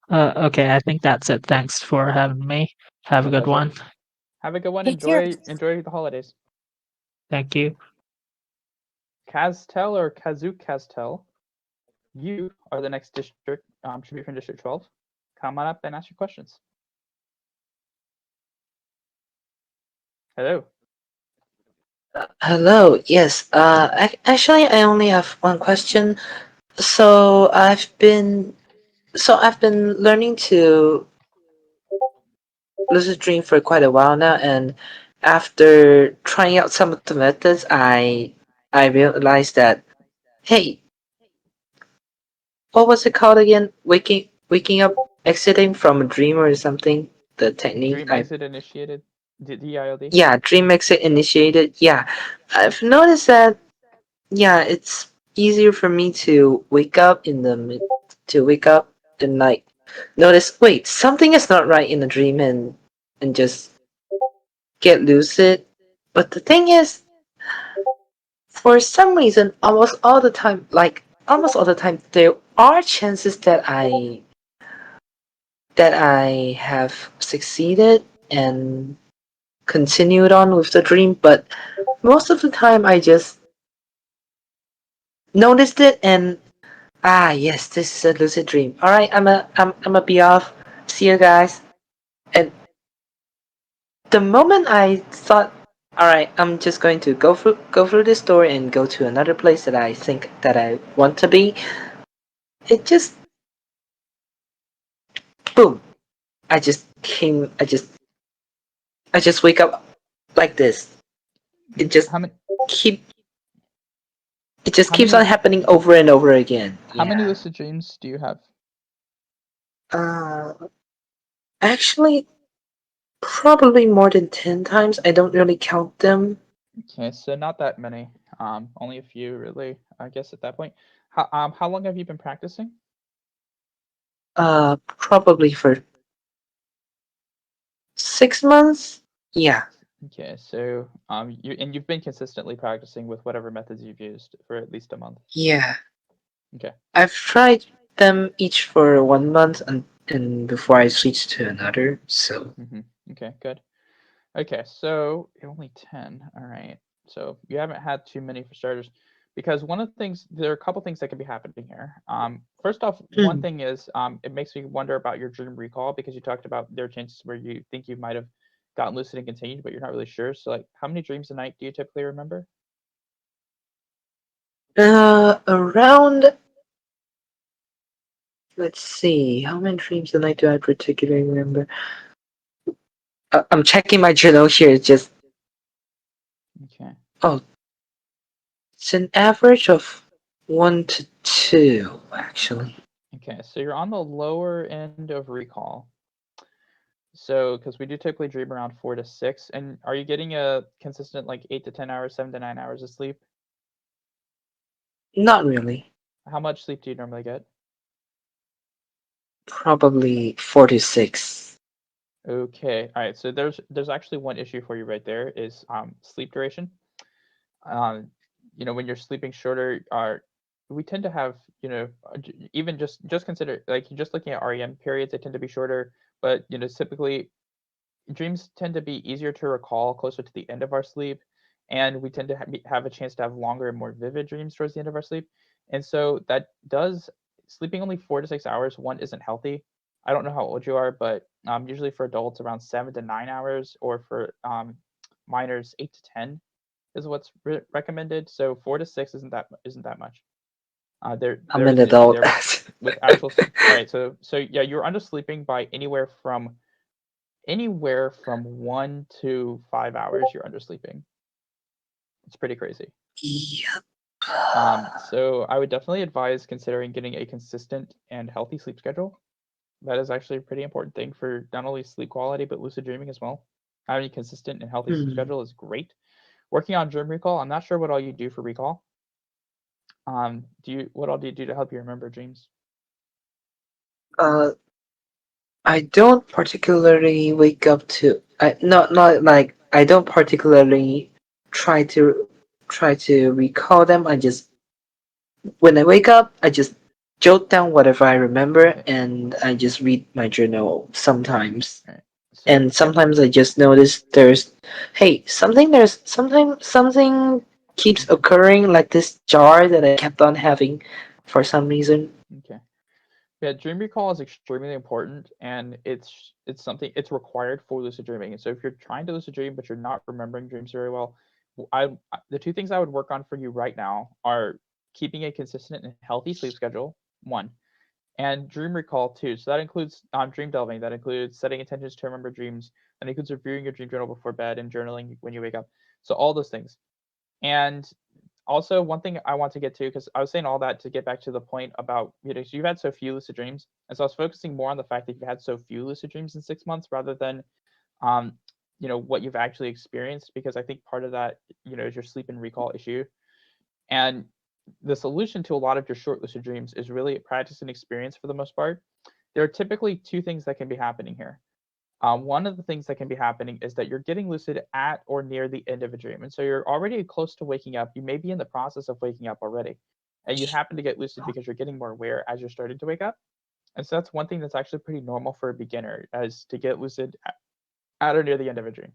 Okay, I think that's it. Thanks for having me. Have a good one. Have a good one. Take care. Enjoy the holidays. Thank you. Castel or Kazuk Castel, you are the next district, should be from District 12. Come on up and ask your questions. Hello. Hello. Yes. Actually, I only have one question. So I've been learning to lucid dream for quite a while now, and after trying out some of the methods, I realized that, hey, what was it called again? Waking up, exiting from a dream or something. The technique. Dream exit initiated. DIOD. Yeah, dream exit initiated. Yeah, I've noticed that. Yeah, it's easier for me to wake up and like notice, wait, something is not right in the dream, and just get lucid. But the thing is, for some reason, almost all the time, there are chances that I have succeeded and continued on with the dream, but most of the time I just noticed it and yes, this is a lucid dream. All right, I'm a be off. See you guys. And the moment I thought, all right, I'm just going to go through this door and go to another place that I think that I want to be, it just boom. I just wake up like this. It just keeps on happening over and over again. How many lucid dreams do you have? Actually, Probably more than 10 times. I don't really count them. Okay, so not that many. Only a few, really. I guess at that point. How long have you been practicing? Probably for 6 months. Yeah. Okay, so you've been consistently practicing with whatever methods you've used for at least a month. Yeah. Okay. I've tried them each for 1 month and before I switched to another. So. Okay, good. Okay, so only 10. All right. So you haven't had too many for starters, because one of the things, there are a couple things that could be happening here. First off, one thing is it makes me wonder about your dream recall, because you talked about there are chances where you think you might have gotten lucid and continued, but you're not really sure. So like, how many dreams a night do you typically remember? Around. Let's see. How many dreams a night do I particularly remember? I'm checking my journal here. Just. Okay. Oh. It's an average of 1 to 2, actually. Okay, so you're on the lower end of recall. So, because we do typically dream around 4 to 6, and are you getting a consistent like 8 to 10 hours, 7 to 9 hours of sleep? Not really. How much sleep do you normally get? Probably 4 to 6. Okay, all right. So there's actually one issue for you right there is sleep duration. When you're sleeping shorter, we tend to have, even just consider, like, just looking at REM periods, they tend to be shorter, but typically dreams tend to be easier to recall closer to the end of our sleep, and we tend to have a chance to have longer and more vivid dreams towards the end of our sleep. And so that does, sleeping only 4 to 6 hours, one, isn't healthy. I don't know how old you are, but usually for adults around 7 to 9 hours, or for minors 8 to 10 is what's recommended. So 4 to 6 isn't that much. I'm an adult. With actual. All right, so yeah, you're undersleeping by anywhere from 1 to 5 hours. You're undersleeping. It's pretty crazy. Yep. So I would definitely advise considering getting a consistent and healthy sleep schedule. That is actually a pretty important thing for not only sleep quality, but lucid dreaming as well. Having a consistent and healthy sleep schedule is great. Working on dream recall, I'm not sure what all you do for recall. What all do you do to help you remember dreams? I don't particularly wake up to. Not like I don't particularly try to recall them. I just, when I wake up, I just jot down whatever I remember, Okay. and I just read my journal sometimes. All right. So, And sometimes I just notice something keeps occurring, like this jar that I kept on having for some reason. Okay. Yeah, dream recall is extremely important, and it's required for lucid dreaming. And so if you're trying to lucid dream but you're not remembering dreams very well, the two things I would work on for you right now are keeping a consistent and healthy sleep schedule, one, and dream recall, two. So that includes dream delving, that includes setting intentions to remember dreams, that includes reviewing your dream journal before bed and journaling when you wake up. So all those things. And also, one thing I want to get to, because I was saying all that to get back to the point about, so you've had so few lucid dreams, and so I was focusing more on the fact that you've had so few lucid dreams in 6 months rather than what you've actually experienced, because I think part of that is your sleep and recall issue. And the solution to a lot of your short lucid dreams is really practice and experience for the most part. There are typically two things that can be happening here. One of the things that can be happening is that you're getting lucid at or near the end of a dream. And so you're already close to waking up. You may be in the process of waking up already. And you happen to get lucid because you're getting more aware as you're starting to wake up. And so that's one thing that's actually pretty normal for a beginner, as to get lucid at or near the end of a dream.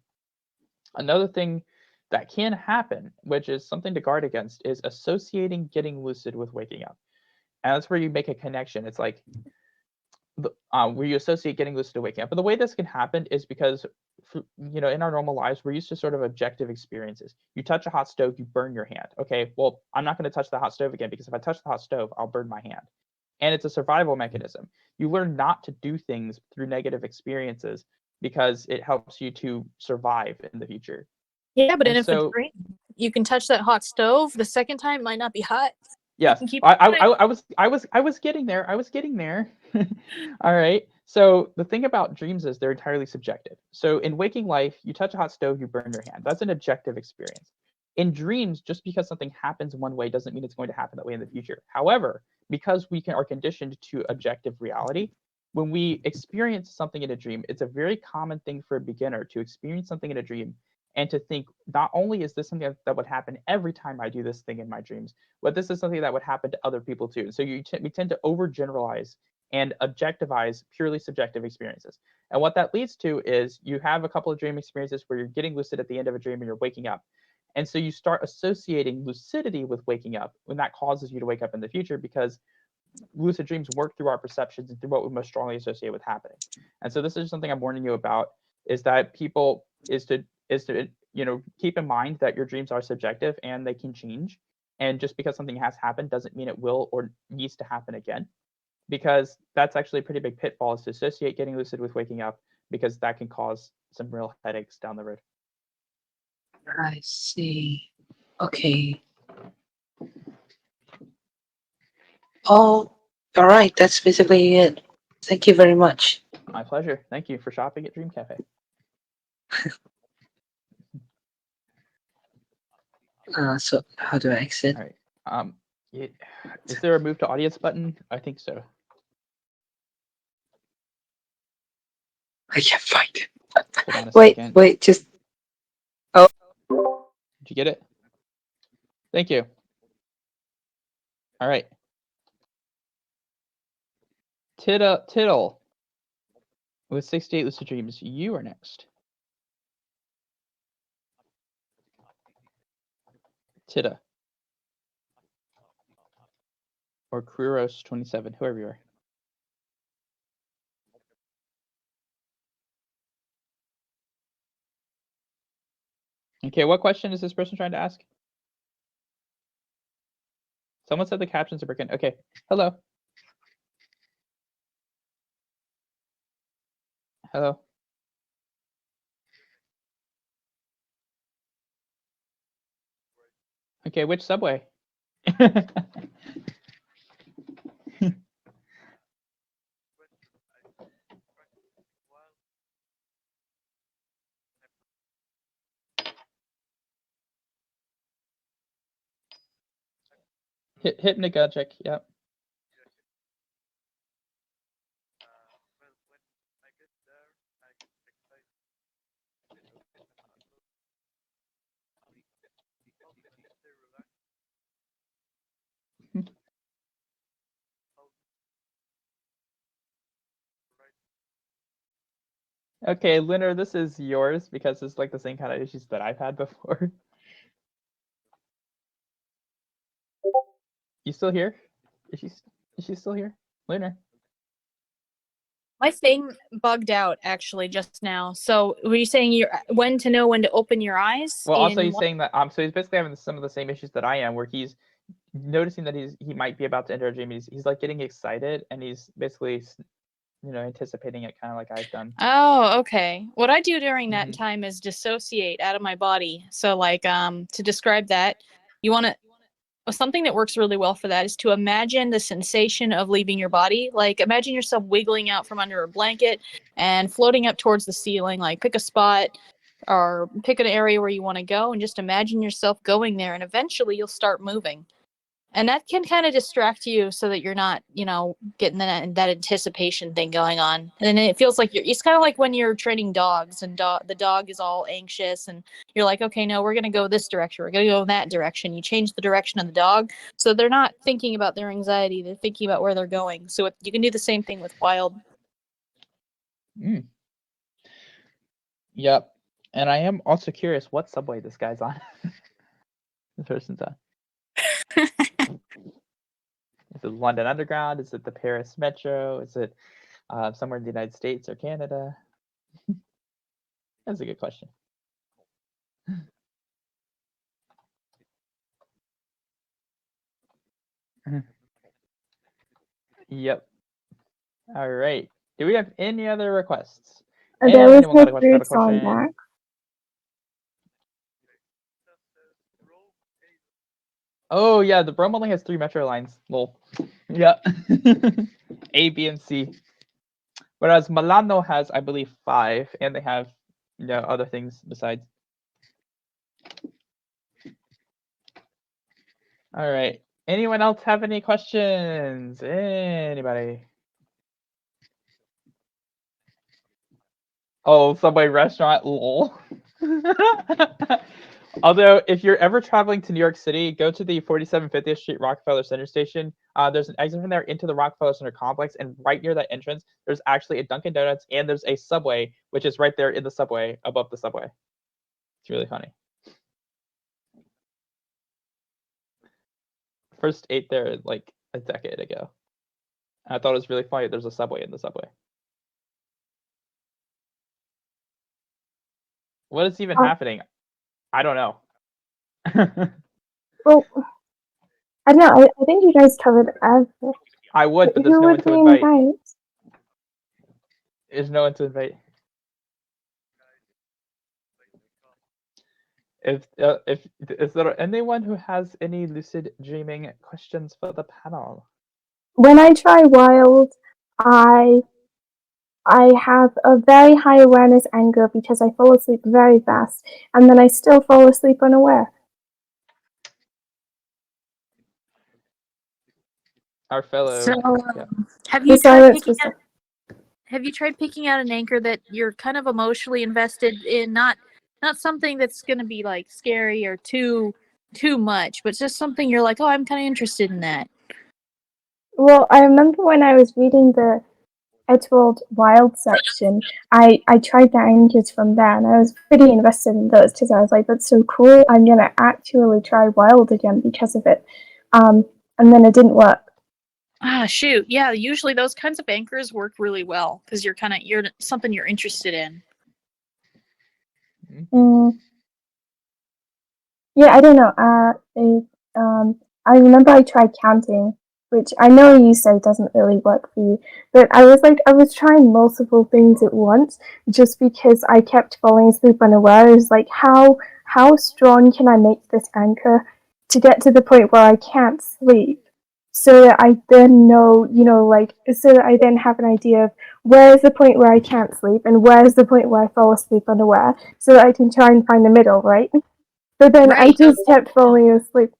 Another thing that can happen, which is something to guard against, is associating getting lucid with waking up. And that's where you make a connection. It's like, where you associate getting lucid to waking up. But the way this can happen is because, in our normal lives, we're used to sort of objective experiences. You touch a hot stove, you burn your hand. Okay, well, I'm not going to touch the hot stove again, because if I touch the hot stove, I'll burn my hand. And it's a survival mechanism. You learn not to do things through negative experiences because it helps you to survive in the future. Yeah, but And in a dream, you can touch that hot stove. The second time might not be hot. Yes, I was getting there. All right. So the thing about dreams is they're entirely subjective. So in waking life, you touch a hot stove, you burn your hand. That's an objective experience. In dreams, just because something happens one way doesn't mean it's going to happen that way in the future. However, because we are conditioned to objective reality, when we experience something in a dream, it's a very common thing for a beginner to experience something in a dream and to think, not only is this something that would happen every time I do this thing in my dreams, but this is something that would happen to other people too. So we tend to overgeneralize and objectivize purely subjective experiences. And what that leads to is you have a couple of dream experiences where you're getting lucid at the end of a dream and you're waking up. And so you start associating lucidity with waking up, when that causes you to wake up in the future, because lucid dreams work through our perceptions and through what we most strongly associate with happening. And so this is something I'm warning you about, is that people is to keep in mind that your dreams are subjective and they can change. And just because something has happened doesn't mean it will or needs to happen again, because that's actually a pretty big pitfall, is to associate getting lucid with waking up, because that can cause some real headaches down the road. I see. Okay. Oh, all right. That's basically it. Thank you very much. My pleasure. Thank you for shopping at Dream Cafe. So how do I exit? All right. Is there a move to audience button? I think so. I can't find it. Hold on a Wait, second. wait, just. Did you get it? Thank you. All right. Tittle with 68 lucid dreams. You are next. Titta. Or Kruros 27, whoever you are. Okay, what question is this person trying to ask? Someone said the captions are broken. Okay, hello. Hello. Okay, which subway? Hypnagogia, yep. Okay, Linner, this is yours because it's like the same kind of issues that I've had before. You still here? Is she still here? Linner. My thing bugged out actually just now. So were you saying when to know when to open your eyes? Well, also he's saying that so he's basically having some of the same issues that I am, where he's noticing that he might be about to enter a dream. He's like getting excited, and he's basically anticipating it, kind of like I've done. Oh, okay. What I do during that time is dissociate out of my body. So like to describe that, you want to something that works really well for that is to imagine the sensation of leaving your body. Like imagine yourself wiggling out from under a blanket and floating up towards the ceiling. Like pick a spot or pick an area where you want to go and just imagine yourself going there, and eventually you'll start moving. And that can kind of distract you so that you're not, getting that anticipation thing going on. And it feels like it's kind of like when you're training dogs and the dog is all anxious and you're like, okay, no, we're going to go this direction. We're going to go in that direction. You change the direction of the dog. So they're not thinking about their anxiety. They're thinking about where they're going. So you can do the same thing with wild. Yep. And I am also curious what subway this guy's on. This person's on. Is it London Underground? Is it the Paris Metro? Is it somewhere in the United States or Canada? That's a good question. Yep. All right. Do we have any other requests? There was no fruits on that. Oh yeah, the Brom only has 3 metro lines. Lol. Yeah. A, B, and C. Whereas Milano has, I believe, 5, and they have other things besides. All right. Anyone else have any questions? Anybody? Oh, Subway restaurant, lol. Although, if you're ever traveling to New York City, go to the 4750th Street Rockefeller Center station. There's an exit from there into the Rockefeller Center complex, and right near that entrance, there's actually a Dunkin' Donuts, and there's a Subway, which is right there in the Subway, above the Subway. It's really funny. First ate there like a decade ago. I thought it was really funny. There's a Subway in the Subway. What is even happening? I don't know. Well, I don't know. I think you guys covered everything. I would, but there's Who no one would to we invite. There's no one to invite. If is there anyone who has any lucid dreaming questions for the panel? When I try wild, I have a very high awareness angle because I fall asleep very fast, and then I still fall asleep unaware. Our fellow. So, yeah. have you The tried silence picking was out, have you tried picking out an anchor that you're kind of emotionally invested in, not something that's going to be like scary or too much, but just something you're like, oh, I'm kind of interested in that. Well, I remember when I was reading the Edward Wild section, I tried the anchors from there, and I was pretty invested in those because I was like, that's so cool. I'm gonna actually try Wild again because of it. And then it didn't work. Ah, shoot. Yeah, usually those kinds of anchors work really well because you're something you're interested in. Yeah, I don't know. I remember I tried counting, which I know you say doesn't really work for you, but I was trying multiple things at once just because I kept falling asleep unaware. I was like, how strong can I make this anchor to get to the point where I can't sleep? So that I then know, so that I then have an idea of where's the point where I can't sleep and where's the point where I fall asleep unaware, so that I can try and find the middle, right? But then I just kept falling asleep.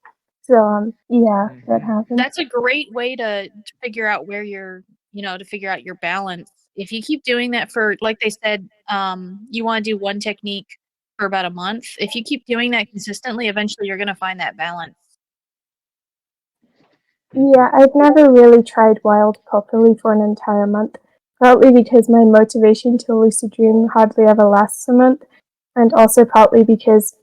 So, yeah, that happened. That's a great way to figure out where you're, to figure out your balance. If you keep doing that for, like they said, you want to do one technique for about a month. If you keep doing that consistently, eventually you're going to find that balance. Yeah, I've never really tried Wild properly for an entire month, partly because my motivation to lucid dream hardly ever lasts a month, and also partly because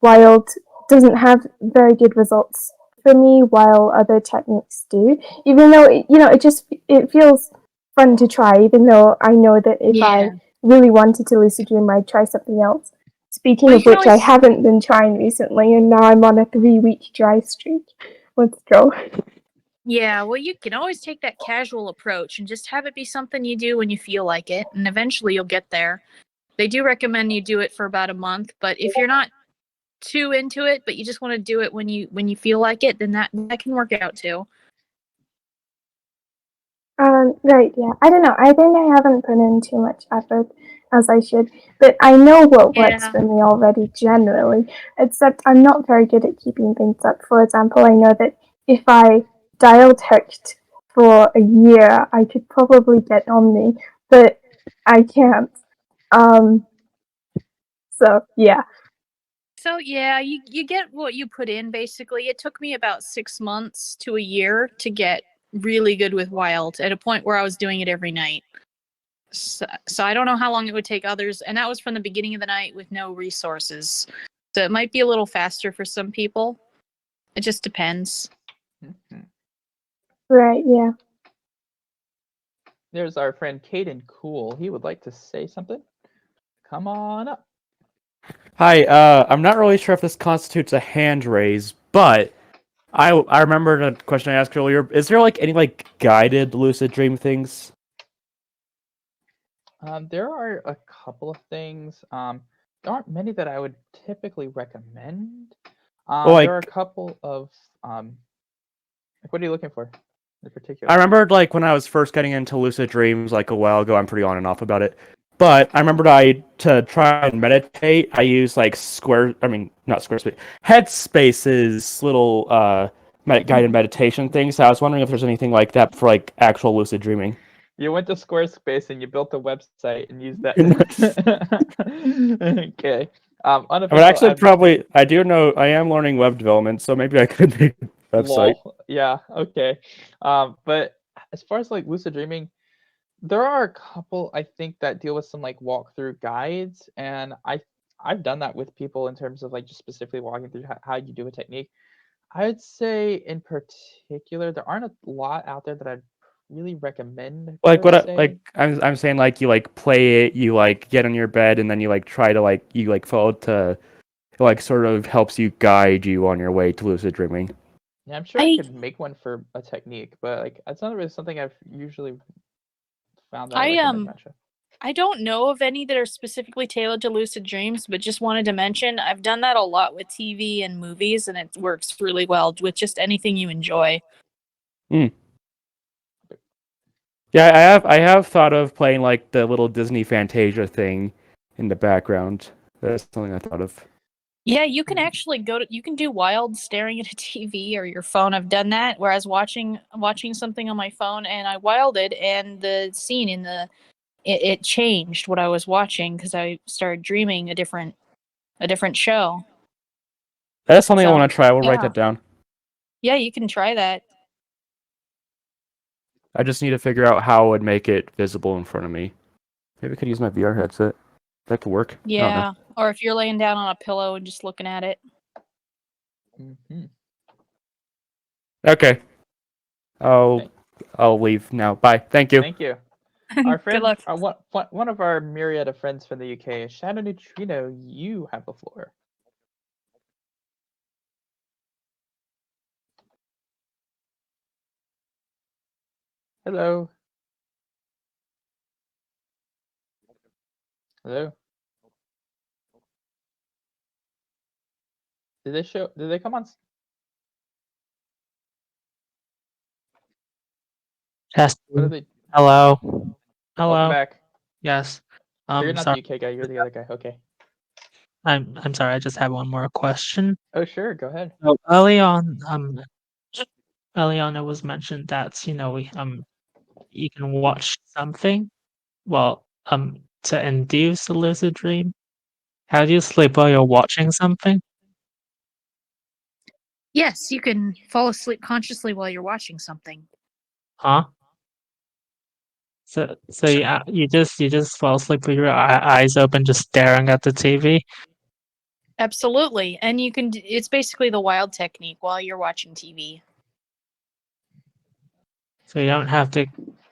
Wild doesn't have very good results for me, while other techniques do. Even though it feels fun to try, even though I know that if I really wanted to lucid dream, I'd try something else. Speaking of which, I haven't been trying recently, and now I'm on a 3-week dry streak. Let's go. Yeah, well, you can always take that casual approach and just have it be something you do when you feel like it, and eventually you'll get there. They do recommend you do it for about a month, but if you're not too into it, but you just want to do it when you feel like it, then that can work out too. Right, yeah. I don't know. I think I haven't put in too much effort as I should, but I know what works for me already generally, except I'm not very good at keeping things up. For example, I know that if I dialed hooked for a year, I could probably get Omni, but I can't. So, yeah. So yeah, you get what you put in basically. It took me about 6 months to a year to get really good with Wild at a point where I was doing it every night. So I don't know how long it would take others, and that was from the beginning of the night with no resources. So it might be a little faster for some people. It just depends. Right, yeah. There's our friend Caden Cool. He would like to say something. Come on up. Hi, I'm not really sure if this constitutes a hand raise, but I remember the question I asked earlier. Is there any guided lucid dream things? There are a couple of things. There aren't many that I would typically recommend. There are a couple of what are you looking for? in particular? I remembered like when I was first getting into lucid dreams like a while ago. I'm pretty on and off about it, but I remembered to try and meditate. I use like not Squarespace, Headspace's little guided meditation thing. So I was wondering if there's anything like that for like actual lucid dreaming. You went to Squarespace and you built a website and used that. Okay. But actually, probably I do know I am learning web development, so maybe I could make a website. Lol. Yeah. Okay. But as far as like lucid dreaming, there are a couple I think that deal with some like walkthrough guides, and I've done that with people in terms of like just specifically walking through how you do a technique. I would say in particular there aren't a lot out there that I'd really recommend. Like per what? se. Like I'm saying, like you like play it, you like get on your bed, and then you like try to like you like follow to, it, like sort of helps you guide you on your way to lucid dreaming. Yeah, I'm sure I could make one for a technique, but like that's not really something I've usually found that I recommend much of. I don't know of any that are specifically tailored to lucid dreams, but just wanted to mention I've done that a lot with TV and movies, and it works really well with just anything you enjoy. Yeah, I have thought of playing like the little Disney Fantasia thing in the background. That's something I thought of. Yeah, you can actually you can do wild staring at a TV or your phone. I've done that where I was watching something on my phone and I wilded, and the scene in it changed what I was watching because I started dreaming a different show. That's something I want to try. I will write that down. Yeah, you can try that. I just need to figure out how I would make it visible in front of me. Maybe I could use my VR headset. That could work. Yeah, or if you're laying down on a pillow and just looking at it. Mm-hmm. Okay. I'll leave now. Bye. Thank you. Thank you. Our friend, Good luck. One of our myriad of friends from the UK, Shadow Neutrino, you have the floor. Hello. Hello. Did they come on? Testing. What are they? Hello. Hello. Welcome back. Yes. So you're not sorry. the UK guy. You're the other guy. Okay. I'm sorry. I just have one more question. Oh sure. Go ahead. So early on, it was mentioned that you can watch something, to induce a lucid dream. How do you sleep while you're watching something? Yes, you can fall asleep consciously while you're watching something. Huh? So you just fall asleep with your eyes open, just staring at the TV. Absolutely, and you can. It's basically the wild technique while you're watching TV. So you don't have to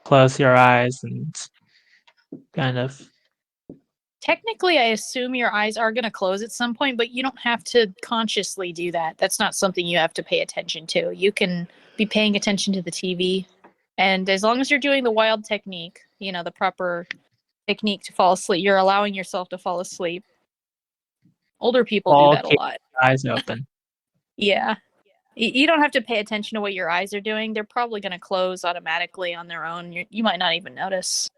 close your eyes and kind of. Technically, I assume your eyes are going to close at some point, but you don't have to consciously do that. That's not something you have to pay attention to. You can be paying attention to the TV, and as long as you're doing the wild technique, the proper technique to fall asleep, you're allowing yourself to fall asleep. Older people do that a lot. Eyes open. Yeah. You don't have to pay attention to what your eyes are doing. They're probably going to close automatically on their own. You might not even notice.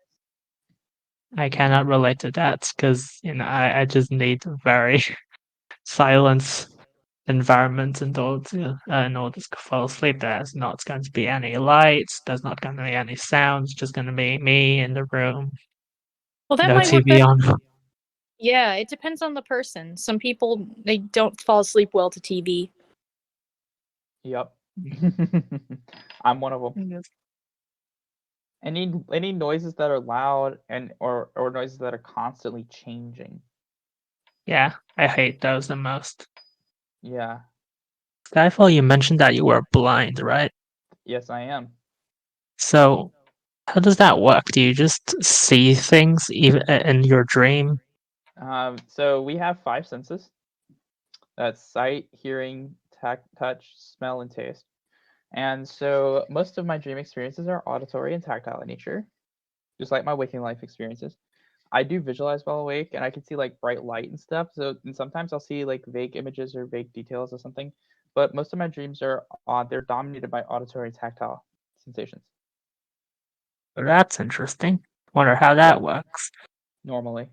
I cannot relate to that because I just need a very silent environment in order to fall asleep. There's not going to be any lights. There's not going to be any sounds. Just going to be me in the room. Well, that no might TV work on. Yeah, it depends on the person. Some people, they don't fall asleep well to TV. Yep. I'm one of them. Any noises that are loud or noises that are constantly changing. Yeah, I hate those the most. Yeah. Skyfall, you mentioned that you were blind, right? Yes, I am. So, how does that work? Do you just see things even in your dream? So we have 5 senses. That's sight, hearing, touch, smell, and taste. And so most of my dream experiences are auditory and tactile in nature, just like my waking life experiences. I do visualize while awake, and I can see like bright light and stuff. And sometimes I'll see like vague images or vague details or something. But most of my dreams are they're dominated by auditory and tactile sensations. That's interesting. Wonder how that works. Normally.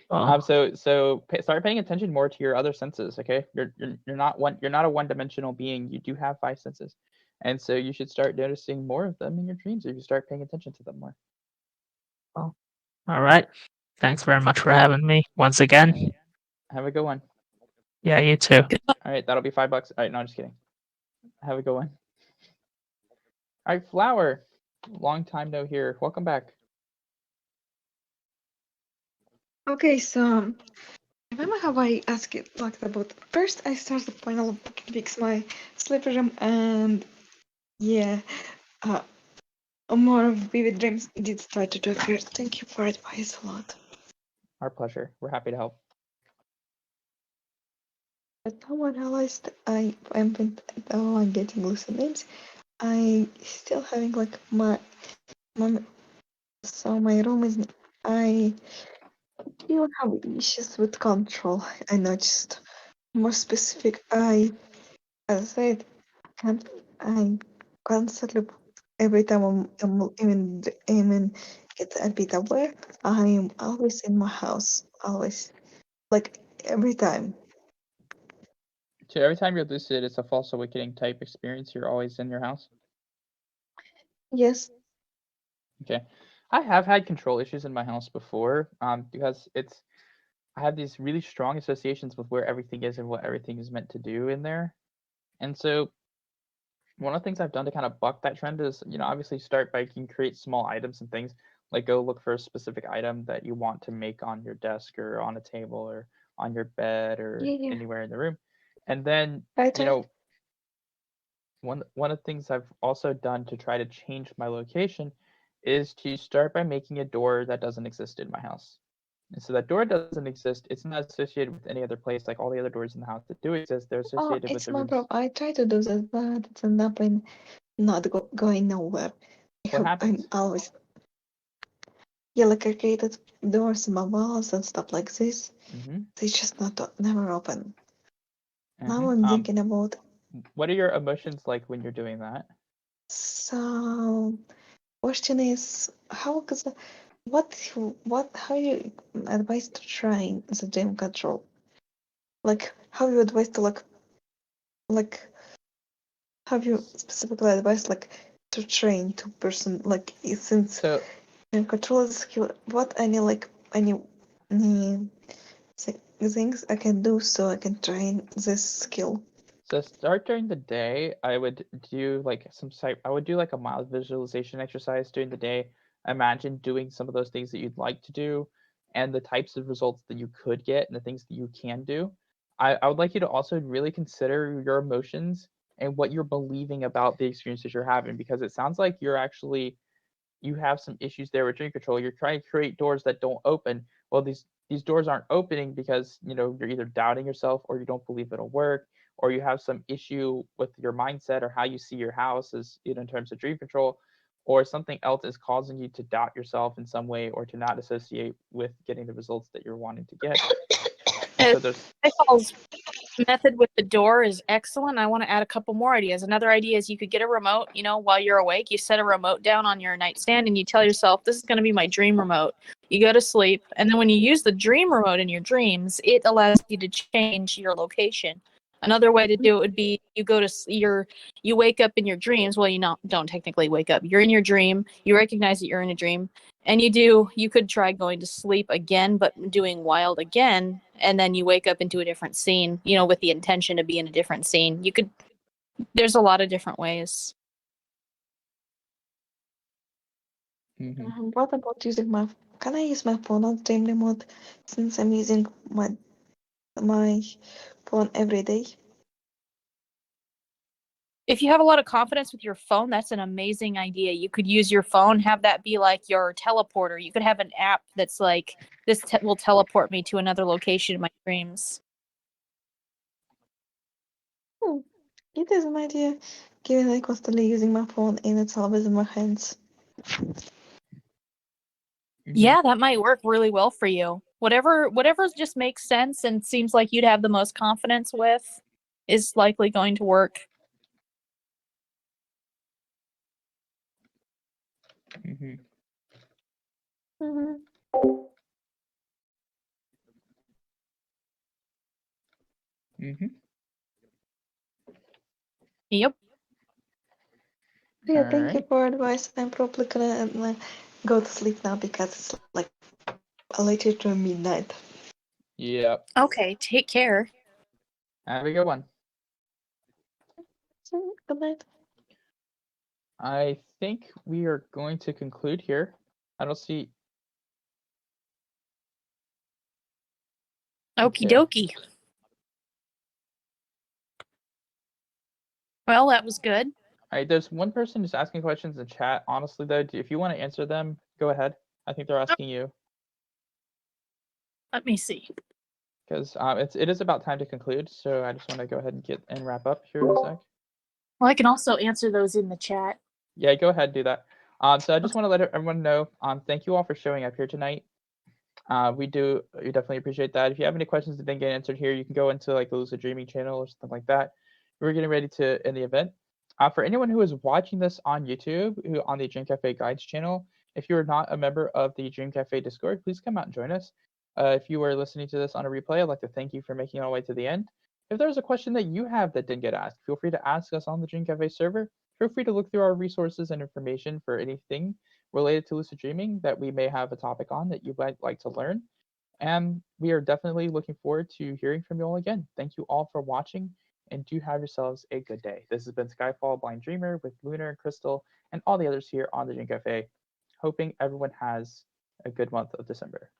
Oh, Start paying attention more to your other senses. Okay, you're not a one-dimensional being. You do have 5 senses, and so you should start noticing more of them in your dreams if you start paying attention to them more. all right. Thanks very much for having me once again. All right. Have a good one. Yeah, you too. All right, that'll be $5. All right, no, I'm just kidding. Have a good one. All right, Flower. Long time no hear. Welcome back. Okay, so remember how I asked you like about first I started finally fix my sleep rhythm and yeah, more vivid dreams did try to occur. Thank you for advice a lot. Our pleasure. We're happy to help. But now I realized I'm getting lucid dreams. I still having like my so my room is I still have issues with control. I noticed more specific. As I said, I constantly every time I'm get a bit aware. I am always in my house, always like every time. So every time you're lucid, it's a false awakening type experience. You're always in your house. Yes. Okay. I have had control issues in my house before, because I have these really strong associations with where everything is and what everything is meant to do in there. And so one of the things I've done to kind of buck that trend is, obviously start by you can create small items and things, like go look for a specific item that you want to make on your desk or on a table or on your bed or Yeah. anywhere in the room. And then, Right. one of the things I've also done to try to change my location is to start by making a door that doesn't exist in my house. And so that door doesn't exist. It's not associated with any other place. Like all the other doors in the house that do exist, they're associated with It's the my rooms. problem. I try to do that, but it's end up in not going nowhere. What happens? I'm always like I created doors in my walls and stuff like this. They just never open. Now I'm thinking about. What are your emotions like when you're doing that? So, question is, how you advise to try the dream control? Like, how you advise to like, have you specifically advised to train to person since dream control is a skill? What any things I can do so I can train this skill? So start during the day. I would do a mild visualization exercise during the day. Imagine doing some of those things that you'd like to do and the types of results that you could get and the things that you can do. I would like you to also really consider your emotions and what you're believing about the experiences you're having, because it sounds like you have some issues there with dream control. You're trying to create doors that don't open. Well, these doors aren't opening because you're either doubting yourself or you don't believe it'll work, or you have some issue with your mindset or how you see your house as in terms of dream control, or something else is causing you to doubt yourself in some way or to not associate with getting the results that you're wanting to get. So there's Nicole's method with the door is excellent. I want to add a couple more ideas. Another idea is you could get a remote, while you're awake, you set a remote down on your nightstand and you tell yourself, this is going to be my dream remote. You go to sleep. And then when you use the dream remote in your dreams, it allows you to change your location. Another way to do it would be you wake up in your dreams. Well, don't technically wake up. You're in your dream. You recognize that you're in a dream. And you could try going to sleep again, but doing wild again. And then you wake up into a different scene, with the intention to be in a different scene. There's a lot of different ways. What about can I use my phone on dream remote since I'm using my phone every day? If you have a lot of confidence with your phone, that's an amazing idea. You could use your phone, have that be like your teleporter. You could have an app that's like, this will teleport me to another location in my dreams. It is an idea, given I constantly using my phone and it's always in my hands. Yeah, that might work really well for you. Whatever just makes sense and seems like you'd have the most confidence with. is likely going to work. Mm-hmm. Mm-hmm. Yep. Yeah, thank you Alright. for advice. I'm probably gonna go to sleep now because it's like later to midnight. Yep. Okay, take care. Have a good one. Good night. I think we are going to conclude here. I don't see. Okie Okay. dokie. Well, that was good. All right, there's one person who's asking questions in chat. Honestly, though, if you want to answer them, go ahead. I think they're asking you Let me see. because it is about time to conclude. So I just want to go ahead and wrap up here in a sec. Well, I can also answer those in the chat. Yeah, go ahead, do that. So I just want to let everyone know. Thank you all for showing up here tonight. We definitely appreciate that. If you have any questions that didn't get answered here, you can go into like the Lucid Dreaming channel or something like that. We're getting ready to end the event. For anyone who is watching this on YouTube, on the Dream Cafe Guides channel, if you are not a member of the Dream Cafe Discord, please come out and join us. If you are listening to this on a replay, I'd like to thank you for making it all the way to the end. If there's a question that you have that didn't get asked, feel free to ask us on the Dream Cafe server. Feel free to look through our resources and information for anything related to lucid dreaming that we may have a topic on that you might like to learn. And we are definitely looking forward to hearing from you all again. Thank you all for watching, and do have yourselves a good day. This has been Skyfall Blind Dreamer with Lunar and Crystal and all the others here on the Dream Cafe, hoping everyone has a good month of December.